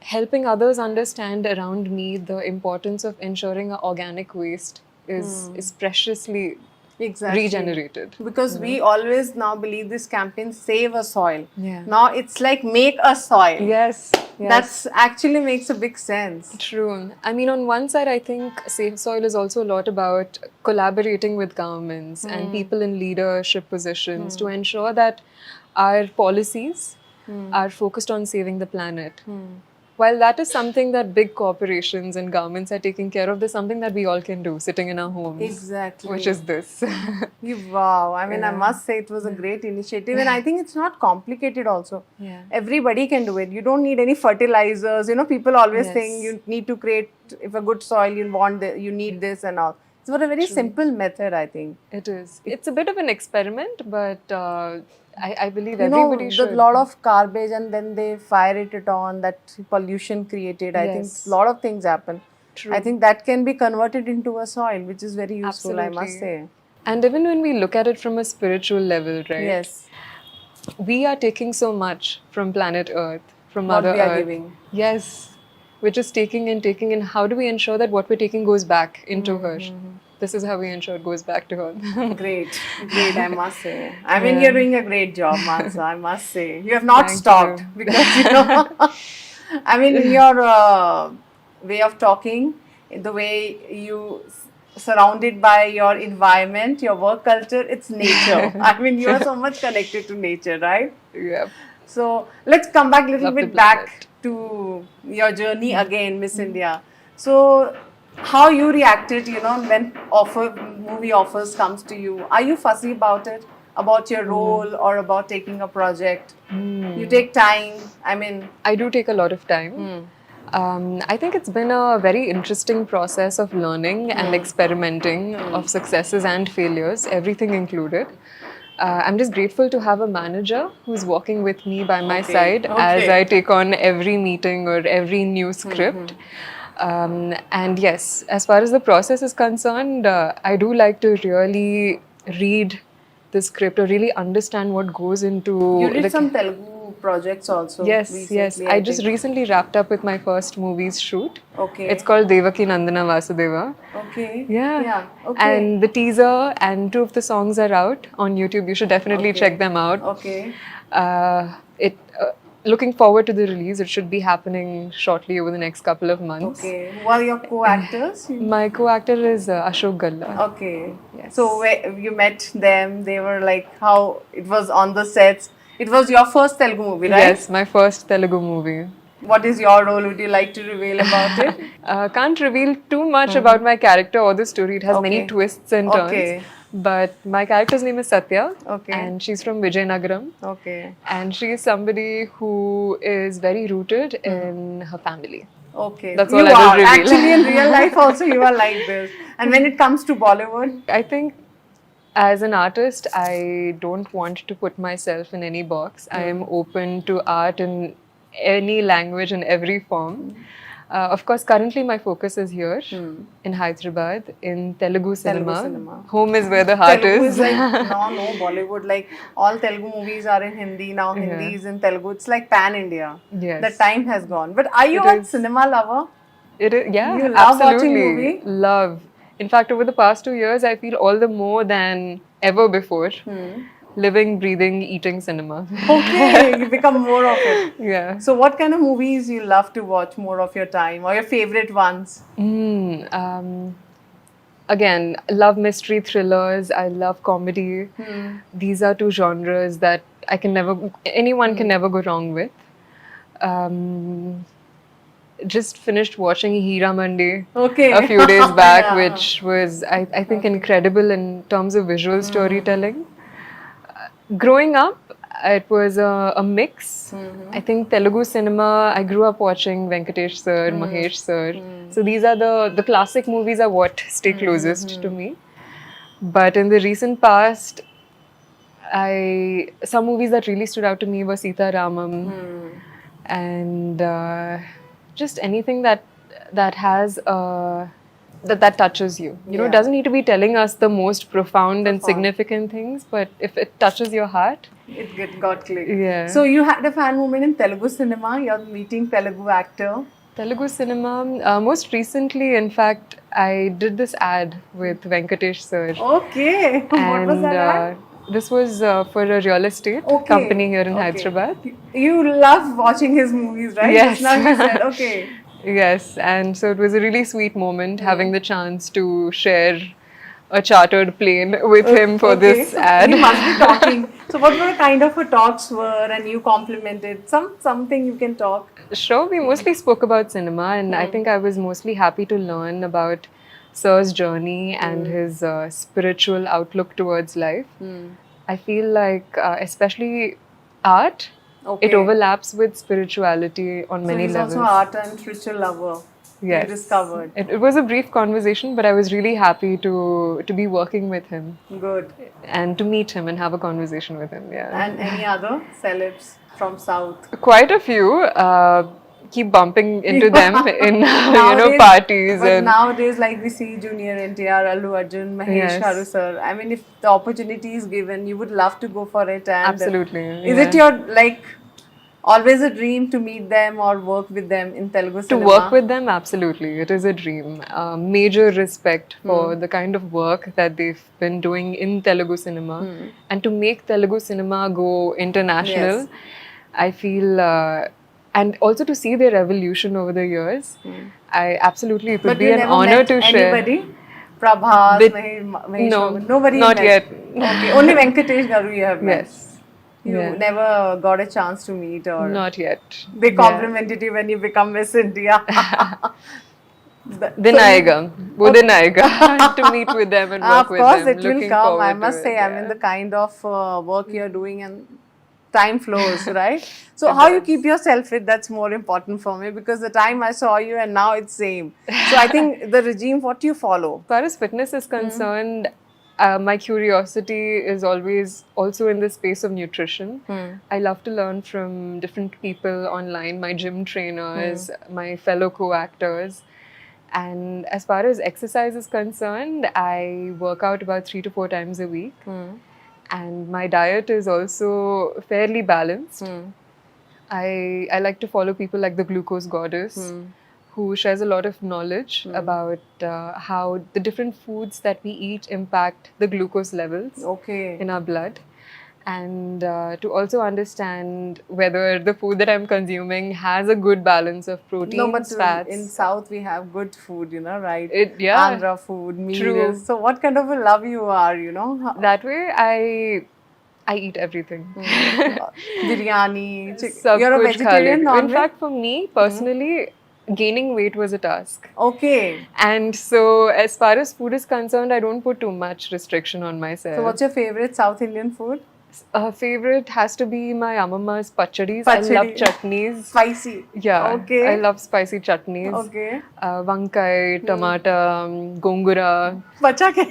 helping others understand around me the importance of ensuring our organic waste is preciously Exactly. regenerated. Because we always now believe this campaign, save a soil. Yeah. Now it's like make a soil. Yes. That's actually makes a big sense. True. I mean, on one side, I think Safe Soil is also a lot about collaborating with governments and people in leadership positions to ensure that our policies are focused on saving the planet. While that is something that big corporations and governments are taking care of, there's something that we all can do sitting in our homes. Exactly. Which is this. Wow. I mean, I must say it was a great initiative, and I think it's not complicated also. Yeah. Everybody can do it. You don't need any fertilizers. People always Yes. think you need to create, if a good soil, you need this and all. It's a very simple method, I think. It is. It's a bit of an experiment, but I believe You know, everybody there's should. a lot of garbage and then they fire it on, that pollution created. I think Yes. a lot of things happen. True. I think that can be converted into a soil, which is very useful, I must Absolutely. say. And even when we look at it from a spiritual level, right? Yes. We are taking so much from planet Earth, from What Mother we are Earth. giving. Yes. We're just taking and taking, and how do we ensure that what we're taking goes back into her? This is how we ensure it goes back to her. Great, I must say. I mean, you're doing a great job, Mansa, I must say. You have not Thank stopped you. because, I mean, in your way of talking, in the way you surrounded by your environment, your work culture, it's nature. I mean, you are so much connected to nature, right? Yeah. So let's come back a little Love the bit back planet. to your journey again, Miss India. So how you reacted, when movie offers comes to you? Are you fussy about it, about your role or about taking a project? You take time. I mean, I do take a lot of time. I think it's been a very interesting process of learning and experimenting, of successes and failures, everything included. I'm just grateful to have a manager who's walking with me by my side as okay. I take on every meeting or every new script. And yes, as far as the process is concerned, I do like to really read the script or really understand what goes into You did the some Telugu projects also. Yes, recently, yes. I just think. recently wrapped up with my first movie's shoot. Okay. It's called Devaki Nandana Vasudeva. Okay. Yeah. Yeah. Okay. And the teaser and 2 of the songs are out on YouTube. You should definitely Okay. check them out. Okay. It looking forward to the release. It should be happening shortly over the next couple of months. Okay. Who are your co-actors? My co-actor is Ashok Galla. Okay. Yes. So where you met them, they were like how it was on the sets. It was your first Telugu movie, right? Yes, my first Telugu movie. What is your role? Would you like to reveal about it? Can't reveal too much about my character or the story. It has many Okay. twists and turns. Okay. But my character's name is Satya, Okay. and she's from Vijayanagaram, Okay. and she is somebody who is very rooted in her family. Okay. That's you all I will are. reveal. Actually, in real life also you are like this. And when it comes to Bollywood, I think as an artist, I don't want to put myself in any box. I am open to art in any language and every form. Of course, currently my focus is here in Hyderabad in Telugu cinema. cinema. Home is where the heart Telugu is. is like no Bollywood. Like all Telugu movies are in Hindi now. Hindi is in Telugu. It's like pan India. Yes. The time has gone. But are you It a is. cinema lover? It is, yeah, You love watching absolutely. movie? Love. In fact, over the past 2 years, I feel all the more than ever before living, breathing, eating cinema. Okay, you become more of it. Yeah. So, what kind of movies you love to watch more of your time, or your favorite ones? Again, love mystery thrillers. I love comedy. These are 2 genres that anyone can never go wrong with. Just finished watching Heera Mandi Okay. a few days back, Yeah. which was, I think, incredible in terms of visual storytelling. Growing up, it was a mix. I think Telugu cinema, I grew up watching Venkatesh sir, Mahesh sir. So these are the classic movies are what stay closest to me. But in the recent past, some movies that really stood out to me were Sita Ramam and just anything that has that touches you. You know, it Yeah. doesn't need to be telling us the most profound and significant things, but if it touches your heart, It got clicked. Yeah. So, you had a fan moment in Telugu cinema. You're meeting Telugu actor. Telugu cinema. Most recently, in fact, I did this ad with Venkatesh sir. Okay. What was that? Ad? This was for a real estate Okay. company here in Okay. Hyderabad. You love watching his movies, right? Yes. Just now you said, okay. Yes, and so it was a really sweet moment having the chance to share a chartered plane with him for Okay. this ad. You must be talking. So, what were kind of talks were, and you complimented something you can talk. Sure, we mostly spoke about cinema, and I think I was mostly happy to learn about Sir's journey and his spiritual outlook towards life. I feel like, especially art, Okay. it overlaps with spirituality on So many he's levels. also art and spiritual lover. Yes. You discovered. It was a brief conversation, but I was really happy to be working with him Good. and to meet him and have a conversation with him. Yeah. And any other celebs from South? Quite a few. Keep bumping into them in Nowadays- parties But and nowadays, like we see Junior NTR, Allu Arjun, Mahesh Yes. Karu sir. I mean, if the opportunity is given, you would love to go for it. And Absolutely, Is it yeah. your like always a dream to meet them or work with them in Telugu to cinema? work with them, absolutely, it is a dream. Major respect for the kind of work that they've been doing in Telugu cinema, and to make Telugu cinema go international. Yes. I feel, and also to see their evolution over the years. I absolutely, it would But be you an never honor met to share. anybody? Prabhas, With- Mahesh No, Babu, nobody not met. yet. Okay, only Venkatesh Garu you have met. Yes, You Yeah. never got a chance to meet, or not yet. they Yeah. complimented you when you become Miss India. Then आएगा, वो दिन आएगा to meet with them and work Of with course, them. it will Looking come. I forward to must it, say, I yeah. mean, the kind of work you're doing and time flows, right? So how you keep yourself fit, that's more important for me, because the time I saw you and now it's same. So I think the regime, what do you follow? As far as fitness is concerned, my curiosity is always also in the space of nutrition. I love to learn from different people online, my gym trainers, my fellow co-actors. And as far as exercise is concerned, I work out about 3 to 4 times a week. And my diet is also fairly balanced. I like to follow people like the Glucose Goddess, who shares a lot of knowledge about how the different foods that we eat impact the glucose levels Okay. in our blood. And to also understand whether the food that I'm consuming has a good balance of proteins, No, but fats. in South we have good food, right? Yeah. Andhra food, meals. True. So what kind of a love you are, That way, I eat everything. Biryani, Sab you're a kuch kha vegetarian, leti. In non-veg? fact, for me personally, gaining weight was a task. Okay. And so, as far as food is concerned, I don't put too much restriction on myself. So what's your favorite South Indian food? Favorite has to be my amamma's pachadis. I love Pachadi. chutneys. Spicy. Yeah, Okay. I love spicy chutneys. Okay. Vankai, tomato, gongura. Pacha ke?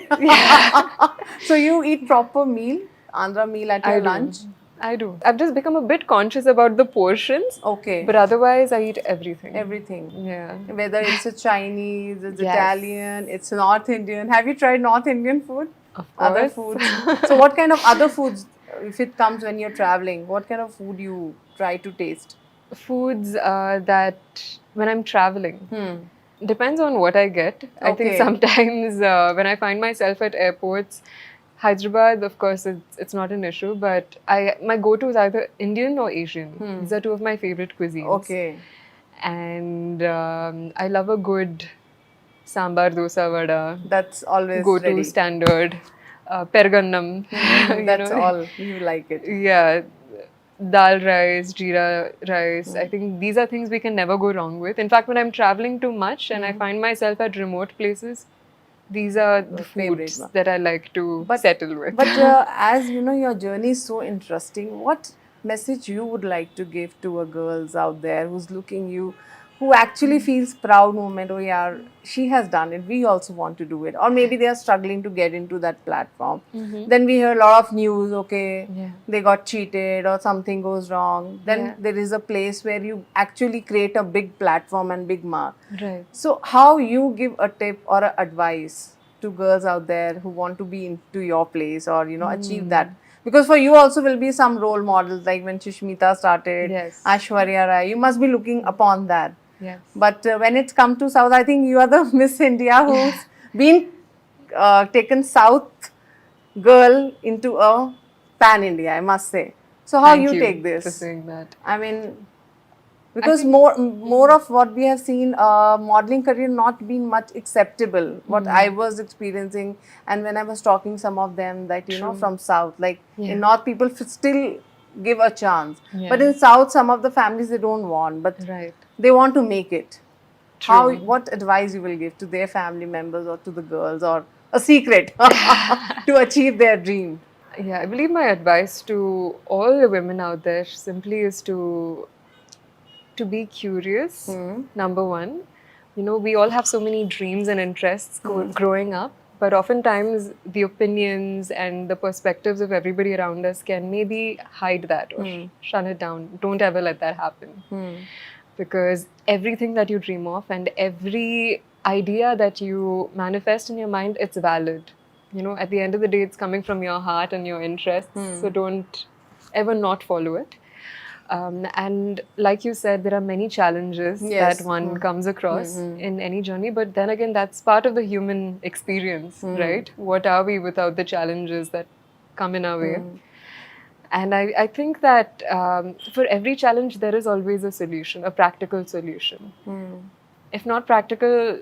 So you eat proper meal, Andhra meal at your lunch? I do. I've just become a bit conscious about the portions. Okay. But otherwise, I eat everything. Everything. Yeah. Whether it's a Chinese, it's Yes. Italian, it's North Indian. Have you tried North Indian food? Of Other course. foods. So what kind of other foods, if it comes when you're traveling, what kind of food you try to taste? Foods that when I'm traveling. Depends on what I get. I think Okay. sometimes when I find myself at airports, Hyderabad, of course, it's not an issue, but my go-to is either Indian or Asian. These are two of my favorite cuisines. Okay. And I love a good sambar dosa vada, That's always go-to ready. standard, pergannam. you That's know. all. You like it. Yeah, dal rice, jeera rice. I think these are things we can never go wrong with. In fact, when I'm traveling too much and I find myself at remote places, these are the favorite foods one. that I like to settle with. But as you know, your journey is so interesting. What message you would like to give to a girls out there who's looking you, who actually feels proud moment, oh yeah, she has done it, we also want to do it. Or maybe they are struggling to get into that platform. Then we hear a lot of news, okay, Yeah. they got cheated or something goes wrong. Then Yeah. there is a place where you actually create a big platform and big mark. Right. So how you give a tip or a advice to girls out there who want to be into your place or achieve that? Because for you also will be some role models, like when Sushmita started, Yes. Aishwarya Rai, you must be looking upon that. Yes. But when it's come to South, I think you are the Miss India who's been taken South girl into a pan India, I must say. So how Thank you take for this? saying that. I mean, because more of what we have seen, modeling career not being much acceptable. What I was experiencing, and when I was talking some of them that from South, like in North, people still give a chance, but in South, some of the families they don't want, but Right. they want to make it. True. What advice you will give to their family members or to the girls, or a secret to achieve their dream? Yeah, I believe my advice to all the women out there simply is to be curious. Number one, we all have so many dreams and interests growing up, but oftentimes the opinions and the perspectives of everybody around us can maybe hide that or shut it down. Don't ever let that happen. Because everything that you dream of and every idea that you manifest in your mind, it's valid. At the end of the day, it's coming from your heart and your interests. So don't ever not follow it. And like you said, there are many challenges Yes. that one comes across in any journey. But then again, that's part of the human experience, right? What are we without the challenges that come in our way? And I think that for every challenge, there is always a solution, a practical solution. If not practical,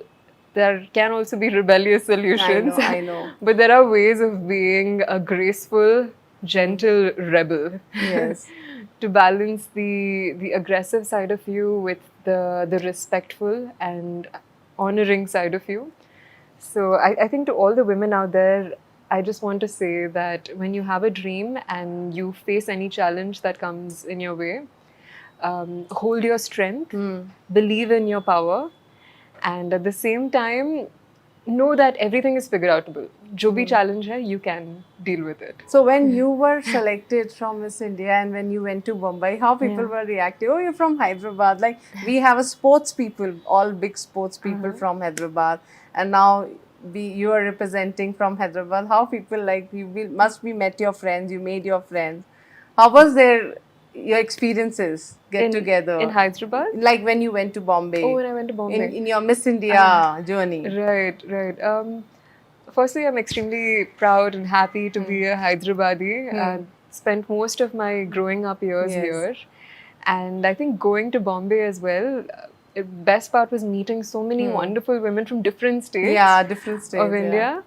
there can also be rebellious solutions. I know. But there are ways of being a graceful, gentle rebel. Yes. To balance the aggressive side of you with the respectful and honoring side of you. So I think to all the women out there, I just want to say that when you have a dream and you face any challenge that comes in your way, hold your strength, believe in your power, and at the same time, know that everything is figure outable. जो भी challenge है, you can deal with it. So when you were selected from Miss India and when you went to Mumbai, how people were reacting? Oh, you're from Hyderabad. Like we have a sports people, all big sports people from Hyderabad, and now you are representing from Hyderabad. How people like you must be met your friends, you made your friends. How was your experiences get together in Hyderabad? Like when you went to Bombay. Oh, when I went to Bombay. In your Miss India journey. Right, right. Firstly, I'm extremely proud and happy to be a Hyderabadi. I spent most of my growing up years here. And I think going to Bombay as well, the best part was meeting so many wonderful women from different states. Yeah, different states of India.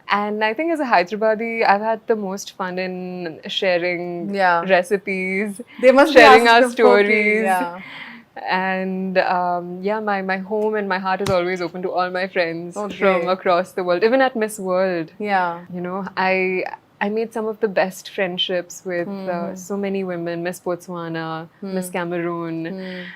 And I think as a Hyderabadi, I've had the most fun in sharing recipes, they must sharing our stories. Yeah. And my home and my heart is always open to all my friends from across the world, even at Miss World. Yeah. You know, I made some of the best friendships with so many women, Miss Botswana, Miss Cameroon.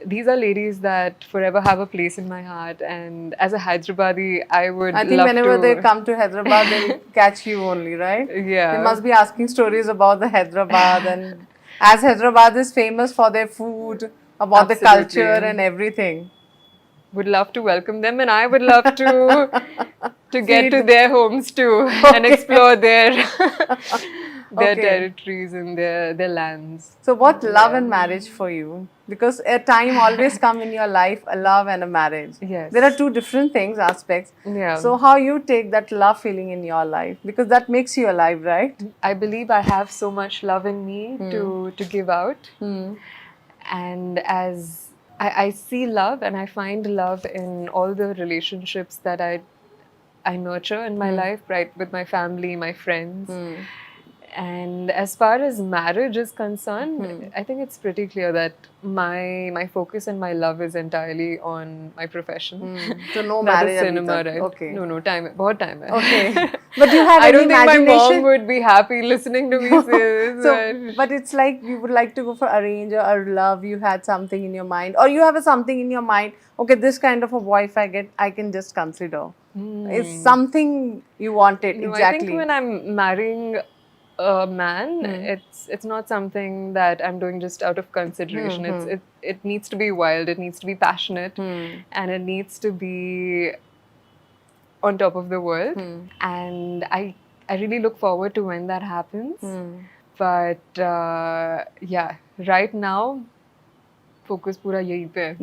These are ladies that forever have a place in my heart, and as a Hyderabadi, I think whenever they come to Hyderabad, they'll catch you only, right? Yeah. They must be asking stories about the Hyderabad, and as Hyderabad is famous for their food, about the culture and everything. Would love to welcome them, and I would love to get to their homes too and explore their territories and their lands. So what love and marriage for you? Because a time always come in your life, a love and a marriage. Yes. There are two different things, aspects. Yeah. So how you take that love feeling in your life? Because that makes you alive, right? I believe I have so much love in me to give out. And as I see love and I find love in all the relationships that I nurture in my life, right, with my family, my friends. And as far as marriage is concerned, I think it's pretty clear that my focus and my love is entirely on my profession. So no That marriage. is cinema, right? Okay. No, time. बहुत time hai. Okay. But you have I any don't think my imagination? mom would be happy listening to me say this. But it's like you would like to go for arrange or love. You had something in your mind, or you have something in your mind. Okay, this kind of a boy, if I get, I can just consider. It's something you wanted No, exactly. I think when I'm marrying a man, it's not something that I'm doing just out of consideration. It needs to be wild, it needs to be passionate, and it needs to be on top of the world. And I really look forward to when that happens. But right now focus पूरा यहीं पे है.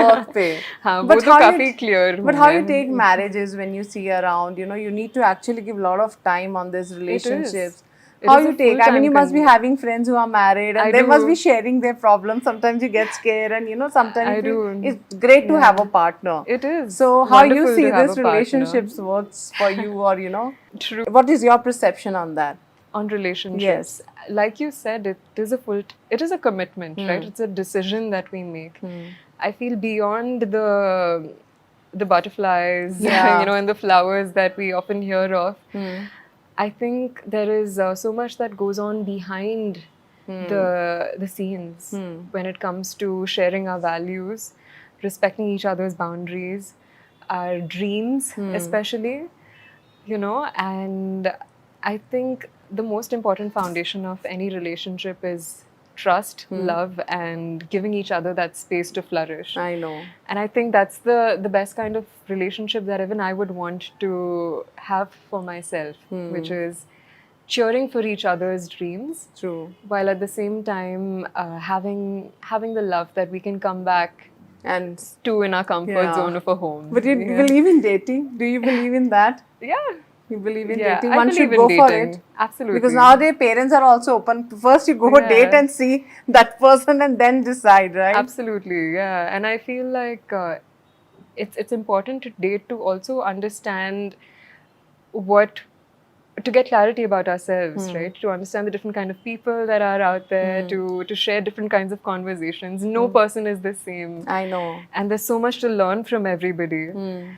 work पे. हाँ, वो तो काफी clear But हूँ how मैं. you take marriages when you see around, you need to actually give a lot of time on these relationships. It How is you a take? I mean, full-time you must be commitment. having friends who are married, and I they must do. be sharing their problems. Sometimes you get scared, and sometimes I you feel do. it's great to have a partner. It is So how you wonderful see to have this a partner. relationships works for you, or True. what is your perception on that? On relationships, like you said, it is a commitment, right? It's a decision that we make. I feel beyond the butterflies, and the flowers that we often hear of. I think there is so much that goes on behind the scenes when it comes to sharing our values, respecting each other's boundaries, our dreams, especially, and I think the most important foundation of any relationship is trust, love, and giving each other that space to flourish. I know. And I think that's the best kind of relationship that even I would want to have for myself, which is cheering for each other's dreams. True. While at the same time having the love that we can come back And to in our comfort zone of a home. but you believe in dating? Do you believe in that? Yeah. You believe in Yeah, dating? I One believe should in go for dating. it. Absolutely. Because nowadays parents are also open. First you go date and see that person and then decide, right? Absolutely, yeah. And I feel like it's important to date to also understand what to get clarity about ourselves, right? To understand the different kind of people that are out there, to share different kinds of conversations. No person is the same. I know. And there's so much to learn from everybody.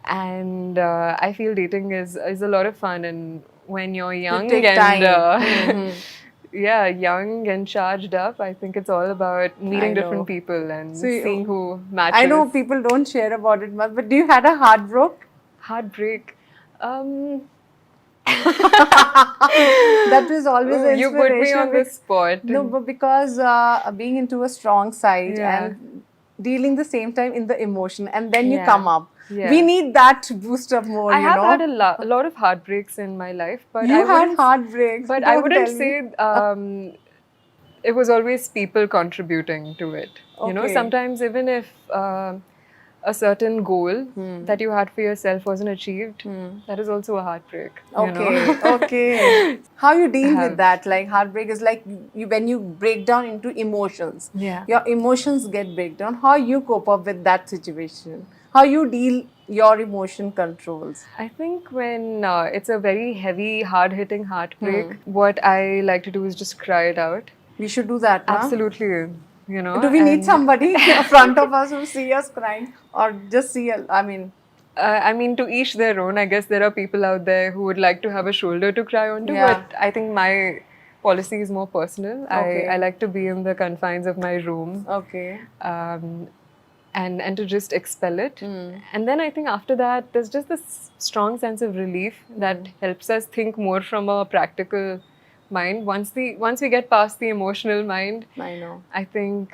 And I feel dating is a lot of fun. And when you're young take and time. yeah, young and charged up, I think it's all about meeting I different know. people and So you- seeing who matches. I know people don't share about it much, but do you had a heartbreak? Heartbreak. That was always an You put me inspiration on the with- spot. No, but because being into a strong side Yeah. and dealing the same time in the emotion, and then you Yeah. come up. Yeah. We need that to boost up more. I you have know? had a lot of heartbreaks in my life, but You I had wouldn't. heartbreaks. But I Don't wouldn't tell me. say it was always people contributing to it. You know, Okay. sometimes even if a certain goal that you had for yourself wasn't achieved, that is also a heartbreak. You know? Okay, okay. How you deal have- with that? Like heartbreak is like you when you break down into emotions. Yeah. Your emotions get break down. How you cope up with that situation? How you deal your emotion controls? I think when it's a very heavy, hard-hitting heartbreak, what I like to do is just cry it out. We should do that, huh? Absolutely, you know. Do we need and- somebody in front of us who see us crying, or just see? I mean, I mean, to each their own. I guess there are people out there who would like to have a shoulder to cry onto, Yeah. but I think my policy is more personal. Okay. I like to be in the confines of my room okay. and to just expel it. And then I think after that, there's just this strong sense of relief that helps us think more from a practical mind. Once we get past the emotional mind, I know. I think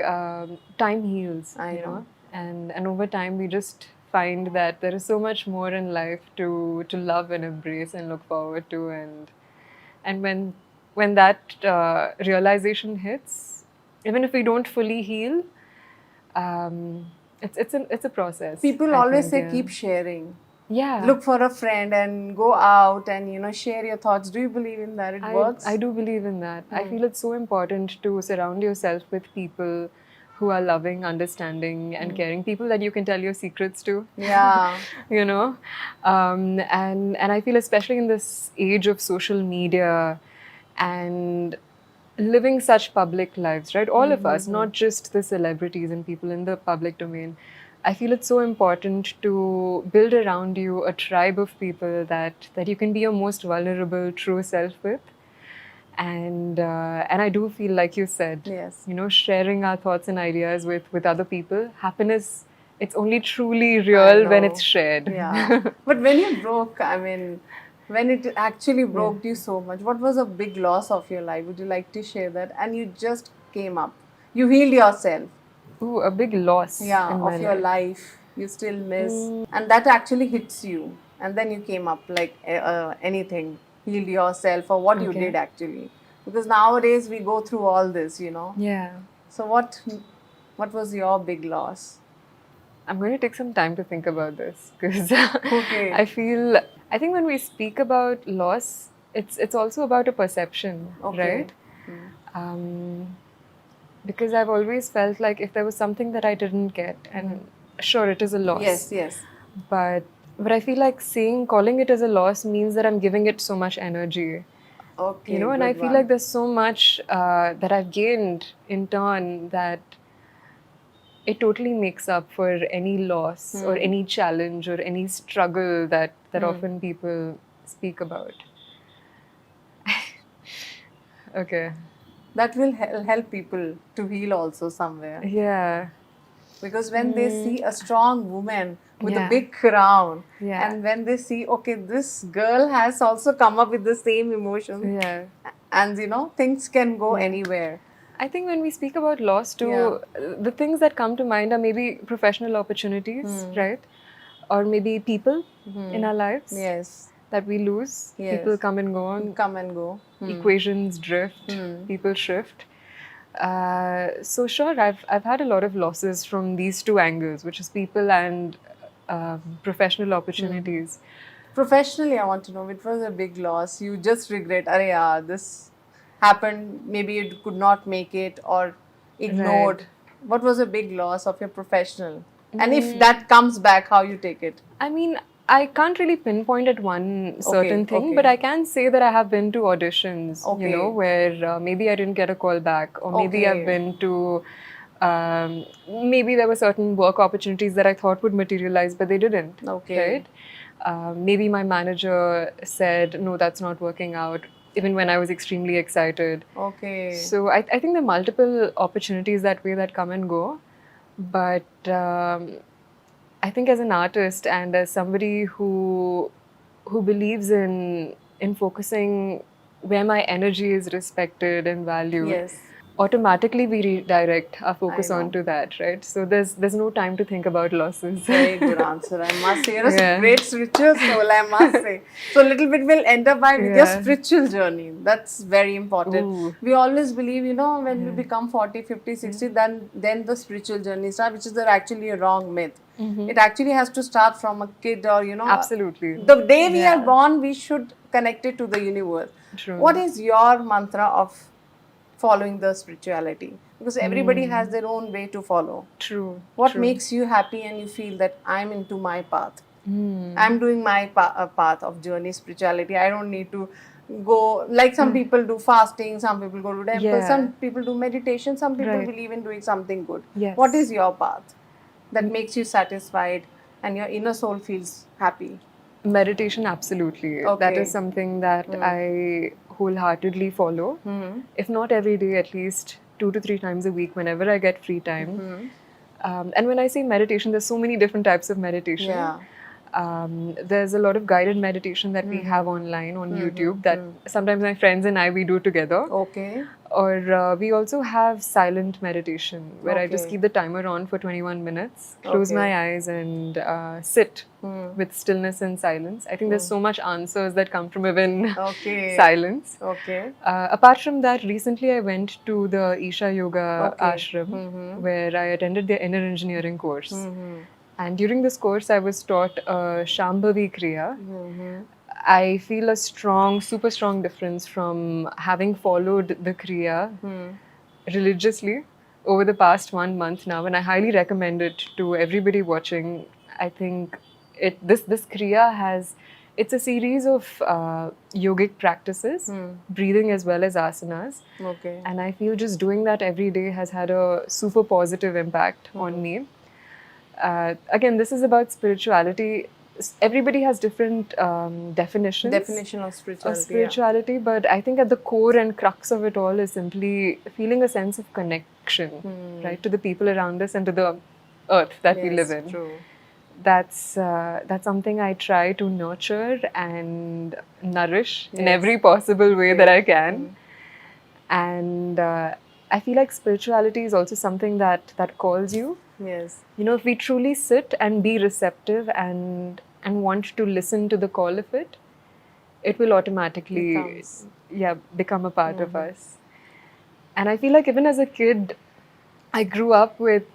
time heals. I you know. and over time we just find that there is so much more in life to love and embrace and look forward to, and when that realization hits, even if we don't fully heal, it's a process. People I always think, say yeah. keep sharing. Yeah. Look for a friend and go out and share your thoughts. Do you believe in that? It works. I do believe in that. I feel it's so important to surround yourself with people who are loving, understanding, and caring. People that you can tell your secrets to. Yeah. You know, and I feel especially in this age of social media and living such public lives, right? All of us, not just the celebrities and people in the public domain. I feel it's so important to build around you a tribe of people that you can be your most vulnerable, true self with. And I do feel, like you said, Yes. sharing our thoughts and ideas with other people. Happiness, it's only truly real when know. it's shared. Yeah. But when you broke, I mean, when it actually broke you so much, what was a big loss of your life? Would you like to share that? And you just came up. You healed yourself. Ooh, a big loss. Yeah, in my of your life. You still miss. And that actually hits you. And then you came up like anything. Healed yourself or what you Okay. did actually. Because nowadays we go through all this, Yeah. So what was your big loss? I'm going to take some time to think about this because Okay. I think when we speak about loss, it's also about a perception, Okay. right? Because I've always felt like if there was something that I didn't get, and sure, it is a loss. Yes, yes. But I feel like calling it as a loss means that I'm giving it so much energy. Okay. And I good feel one. like there's so much that I've gained in turn that it totally makes up for any loss or any challenge or any struggle that often people speak about. Okay. that will help people to heal also somewhere. Yeah. Because when they see a strong woman with a Yeah. big crown, Yeah. and when they see, okay, this girl has also come up with the same emotions, Yeah. and things can go anywhere. I think when we speak about loss too, the things that come to mind are maybe professional opportunities, right? Or maybe people in our lives Yes. that we lose. Yes. People come and go on. Come and go. Equations drift, people shift. So sure, I've had a lot of losses from these two angles, which is people and professional opportunities. Professionally, I want to know, which was a big loss. You just regret, Arey yaar, this happened, maybe you could not make it or ignored. What was a big loss of your professional? And if that comes back, how you take it? I mean, I can't really pinpoint at one certain thing, okay. but I can say that I have been to auditions, Okay. you know, where maybe I didn't get a call back, or maybe Okay. I've been to, maybe there were certain work opportunities that I thought would materialize, but they didn't. Okay. Right? Maybe my manager said, no, that's not working out, even when I was extremely excited. Okay. So I think there are multiple opportunities that way that come and go, but I think as an artist and as somebody who believes in focusing where my energy is respected and valued, Yes. automatically we redirect our focus I know. onto that, right? So there's no time to think about losses. Very good answer, I must say. You're a Yeah. great spiritual soul, I must say. So, a little bit we'll end up by with your Yeah. spiritual journey. That's very important. Ooh. We always believe, you know, when we become 40, 50, 60, then the spiritual journey starts, which is actually a wrong myth. It actually has to start from a kid, or, you know, Absolutely. the day we are Yeah. born, we should connect it to the universe. True. What is your mantra of following the spirituality? Because everybody has their own way to follow. True. What True. makes you happy and you feel that I'm into my path? Hmm. I'm doing my path of journey, spirituality. I don't need to go, like some people do fasting, some people go to temple, Yeah. some people do meditation, some people Right. believe in doing something good. Yes. What is your path that makes you satisfied and your inner soul feels happy? Meditation, absolutely. That Okay. is something that I wholeheartedly follow. If not every day, at least 2 to 3 times a week, whenever I get free time. And when I say meditation, there's so many different types of meditation. Yeah. There's a lot of guided meditation that we have online on YouTube that sometimes my friends and I we do together. Okay. Or we also have silent meditation where I just Okay. keep the timer on for 21 minutes, close Okay. my eyes and sit with stillness and silence. I think there's so much answers that come from even Okay. silence. Okay. Apart from that, recently I went to the Isha Yoga Okay. ashram where I attended their inner engineering course. And during this course, I was taught Shambhavi Kriya. I feel a super strong difference from having followed the Kriya religiously over the past 1 month now, and I highly recommend it to everybody watching. I think this Kriya it's a series of yogic practices, breathing as well as asanas. Okay. And I feel just doing that every day has had a super positive impact on me. Again, this is about spirituality. Everybody has different definitions Definition of spirituality. of spirituality, but I think at the core and crux of it all is simply feeling a sense of connection, right, to the people around us and to the earth that we live in. True. That's something I try to nurture and nourish in every possible way that I can. And I feel like spirituality is also something that calls you. Yes. You know, if we truly sit and be receptive and want to listen to the call of it, it will automatically Becomes. become a part of us. And I feel like even as a kid, I grew up with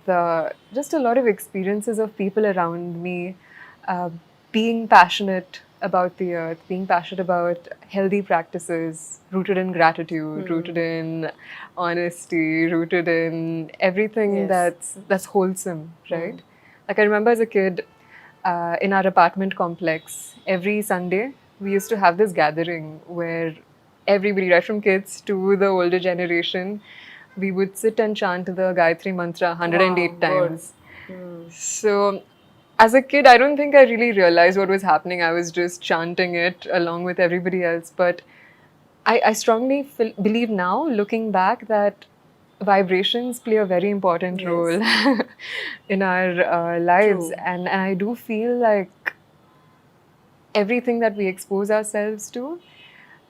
just a lot of experiences of people around me being passionate about the earth, being passionate about healthy practices rooted in gratitude, rooted in honesty, rooted in everything Yes. that's wholesome, right? Like I remember as a kid in our apartment complex, every Sunday we used to have this gathering where everybody, right from kids to the older generation, we would sit and chant the Gayatri Mantra 108 Wow, times. So, as a kid, I don't think I really realized what was happening. I was just chanting it along with everybody else. But I strongly believe now, looking back, that vibrations play a very important role in our lives. True. And I do feel like everything that we expose ourselves to,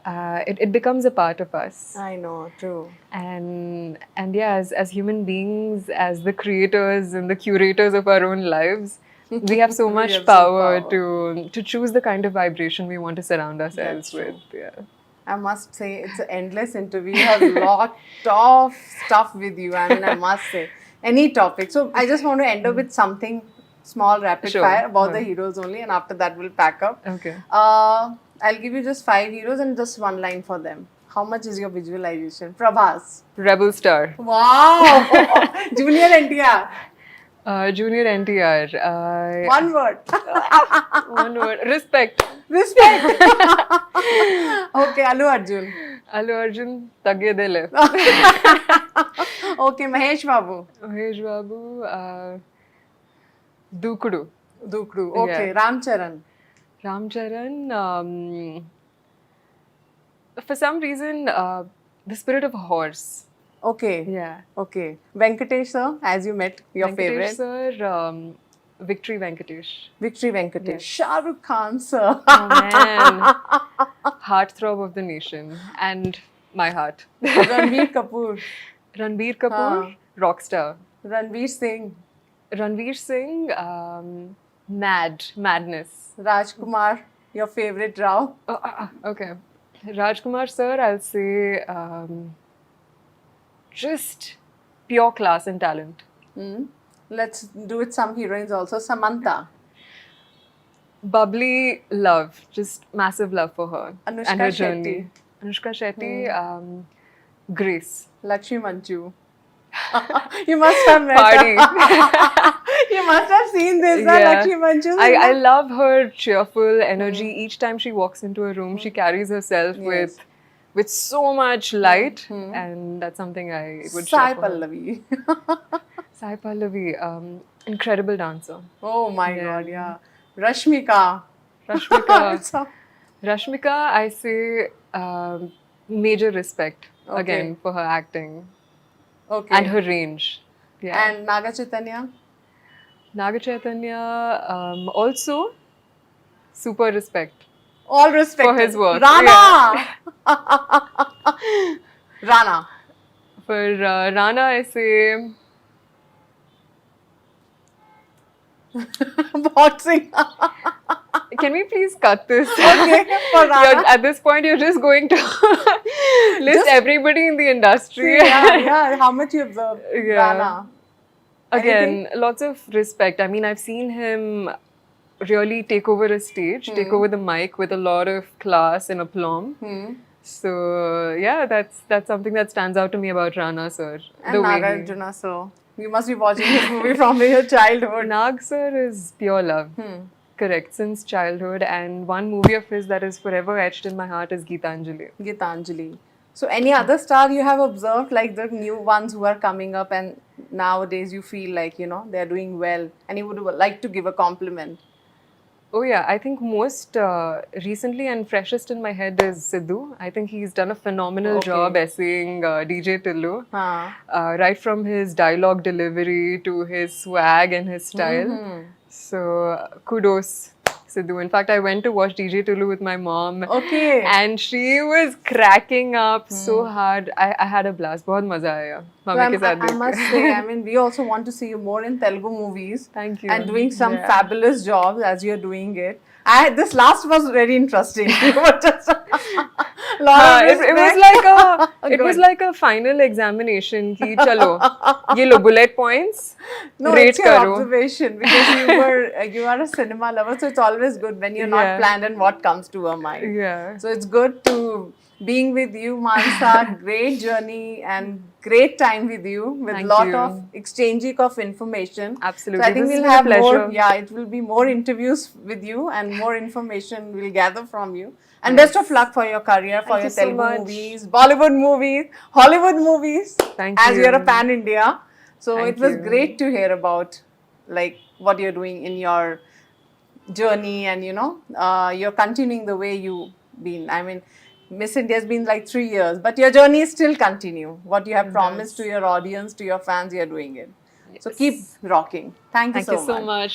it becomes a part of us. I know, true. And yeah, as human beings, as the creators and the curators of our own lives, we have so We much have some power power. to choose the kind of vibration we want to surround ourselves That's true. with. Yeah. I must say it's an endless interview. You have a lot of stuff with you. I mean, I must say any topic. So I just want to end up with something small, rapid Sure. fire about the Sure. heroes only, and after that we'll pack up. Okay. I'll give you just 5 heroes and just one line for them. How much is your visualization? Prabhas. Rebel Star. Wow! Junior NTR. Junior NTR. One word. One word. Respect. Respect. Okay, Allu Arjun. Allu Arjun, Tagyedele. Okay, Mahesh Babu. Mahesh Babu, Dukudu. Dukru. Okay, Yeah. Ram Charan. Ram Charan, for some reason, the spirit of a horse. Okay. Yeah. Okay. Venkatesh sir, as you met, your Venkatesh favorite. sir, Victory Venkatesh. Victory Venkatesh. Yes. Shah Rukh Khan sir. Oh man. Heartthrob of the nation. And my heart. Ranbir Kapoor. Ranbir Kapoor, rockstar. Ranveer Singh. Ranveer Singh, madness. Rajkumar, your favorite Rao. Okay. Rajkumar sir, I'll say just pure class and talent. Let's do it some heroines also. Samantha. Bubbly love, just massive love for her Anushka and her Shetty. journey. Anushka Shetty, Grace. Lakshmi Manchu. You must have met Party. her. You must have seen this, Yeah. Lakshmi Manchu. I love her cheerful energy. Each time she walks into a room, she carries herself Yes. with so much light, and that's something I would Sai share for her. Pallavi. Sai Pallavi, incredible dancer. Oh my Yeah. god, yeah. Rashmika. Rashmika, So- Rashmika, I say major respect Okay. again for her acting okay. and her range. Yeah. And Naga Chaitanya. Naga Chaitanya, also super respect. All respect. For his work, Rana. Rana. For Rana, I say Boxing. can we please cut this? Okay, for Rana. At this point, you're just going to list everybody in the industry. Yeah. How much you observe Yeah. Rana? Again, lots of respect. I mean, I've seen him really take over a stage, take over the mic with a lot of class and aplomb. So yeah, that's something that stands out to me about Rana sir. And the way Nagarjuna, so you must be watching this movie from your childhood. Nag sir is pure love. Correct, since childhood, and one movie of his that is forever etched in my heart is Geetanjali. Gitanjali. So any other star you have observed, like the new ones who are coming up and nowadays you feel like, they're doing well and you would like to give a compliment? Oh yeah, I think most recently and freshest in my head is Sidhu. I think he's done a phenomenal Okay. job essaying DJ Tillu. Huh. Right from his dialogue delivery to his swag and his style. So kudos, Sidhu. In fact, I went to watch DJ Tulu with my mom. Okay. And she was cracking up so hard. I had a blast. बहुत मजा आया. So mummy के साथ I देख must के. say, I mean, we also want to see you more in Telugu movies. Thank you. And doing some Yeah. fabulous jobs as you're doing it. This last was very interesting. You were just lot of it was respect. like it was Good. like a final examination कि चलो ये लो bullet points No, rate it's your करो. observation because you are a cinema lover, so it's always good when you're not Yeah. planned and what comes to your mind. Yeah. So it's good to being with you, Mansa. Great journey and great time with you with Thank lot you. of exchanging of information. Absolutely. So I think This has we'll been a have more. pleasure. Yeah, it will be more interviews with you and more information we'll gather from you. And best of luck for your career, for Thank your you so Telugu much. movies, Bollywood movies, Hollywood movies. Thank as you. you're a pan India. So Thank it was you. great to hear about like what you're doing in your journey and you're continuing the way you've been. I mean, Miss India has been like 3 years, but your journey is still continue. What you have promised to your audience, to your fans, you're doing it. So keep rocking. Thank you Thank you so much. much.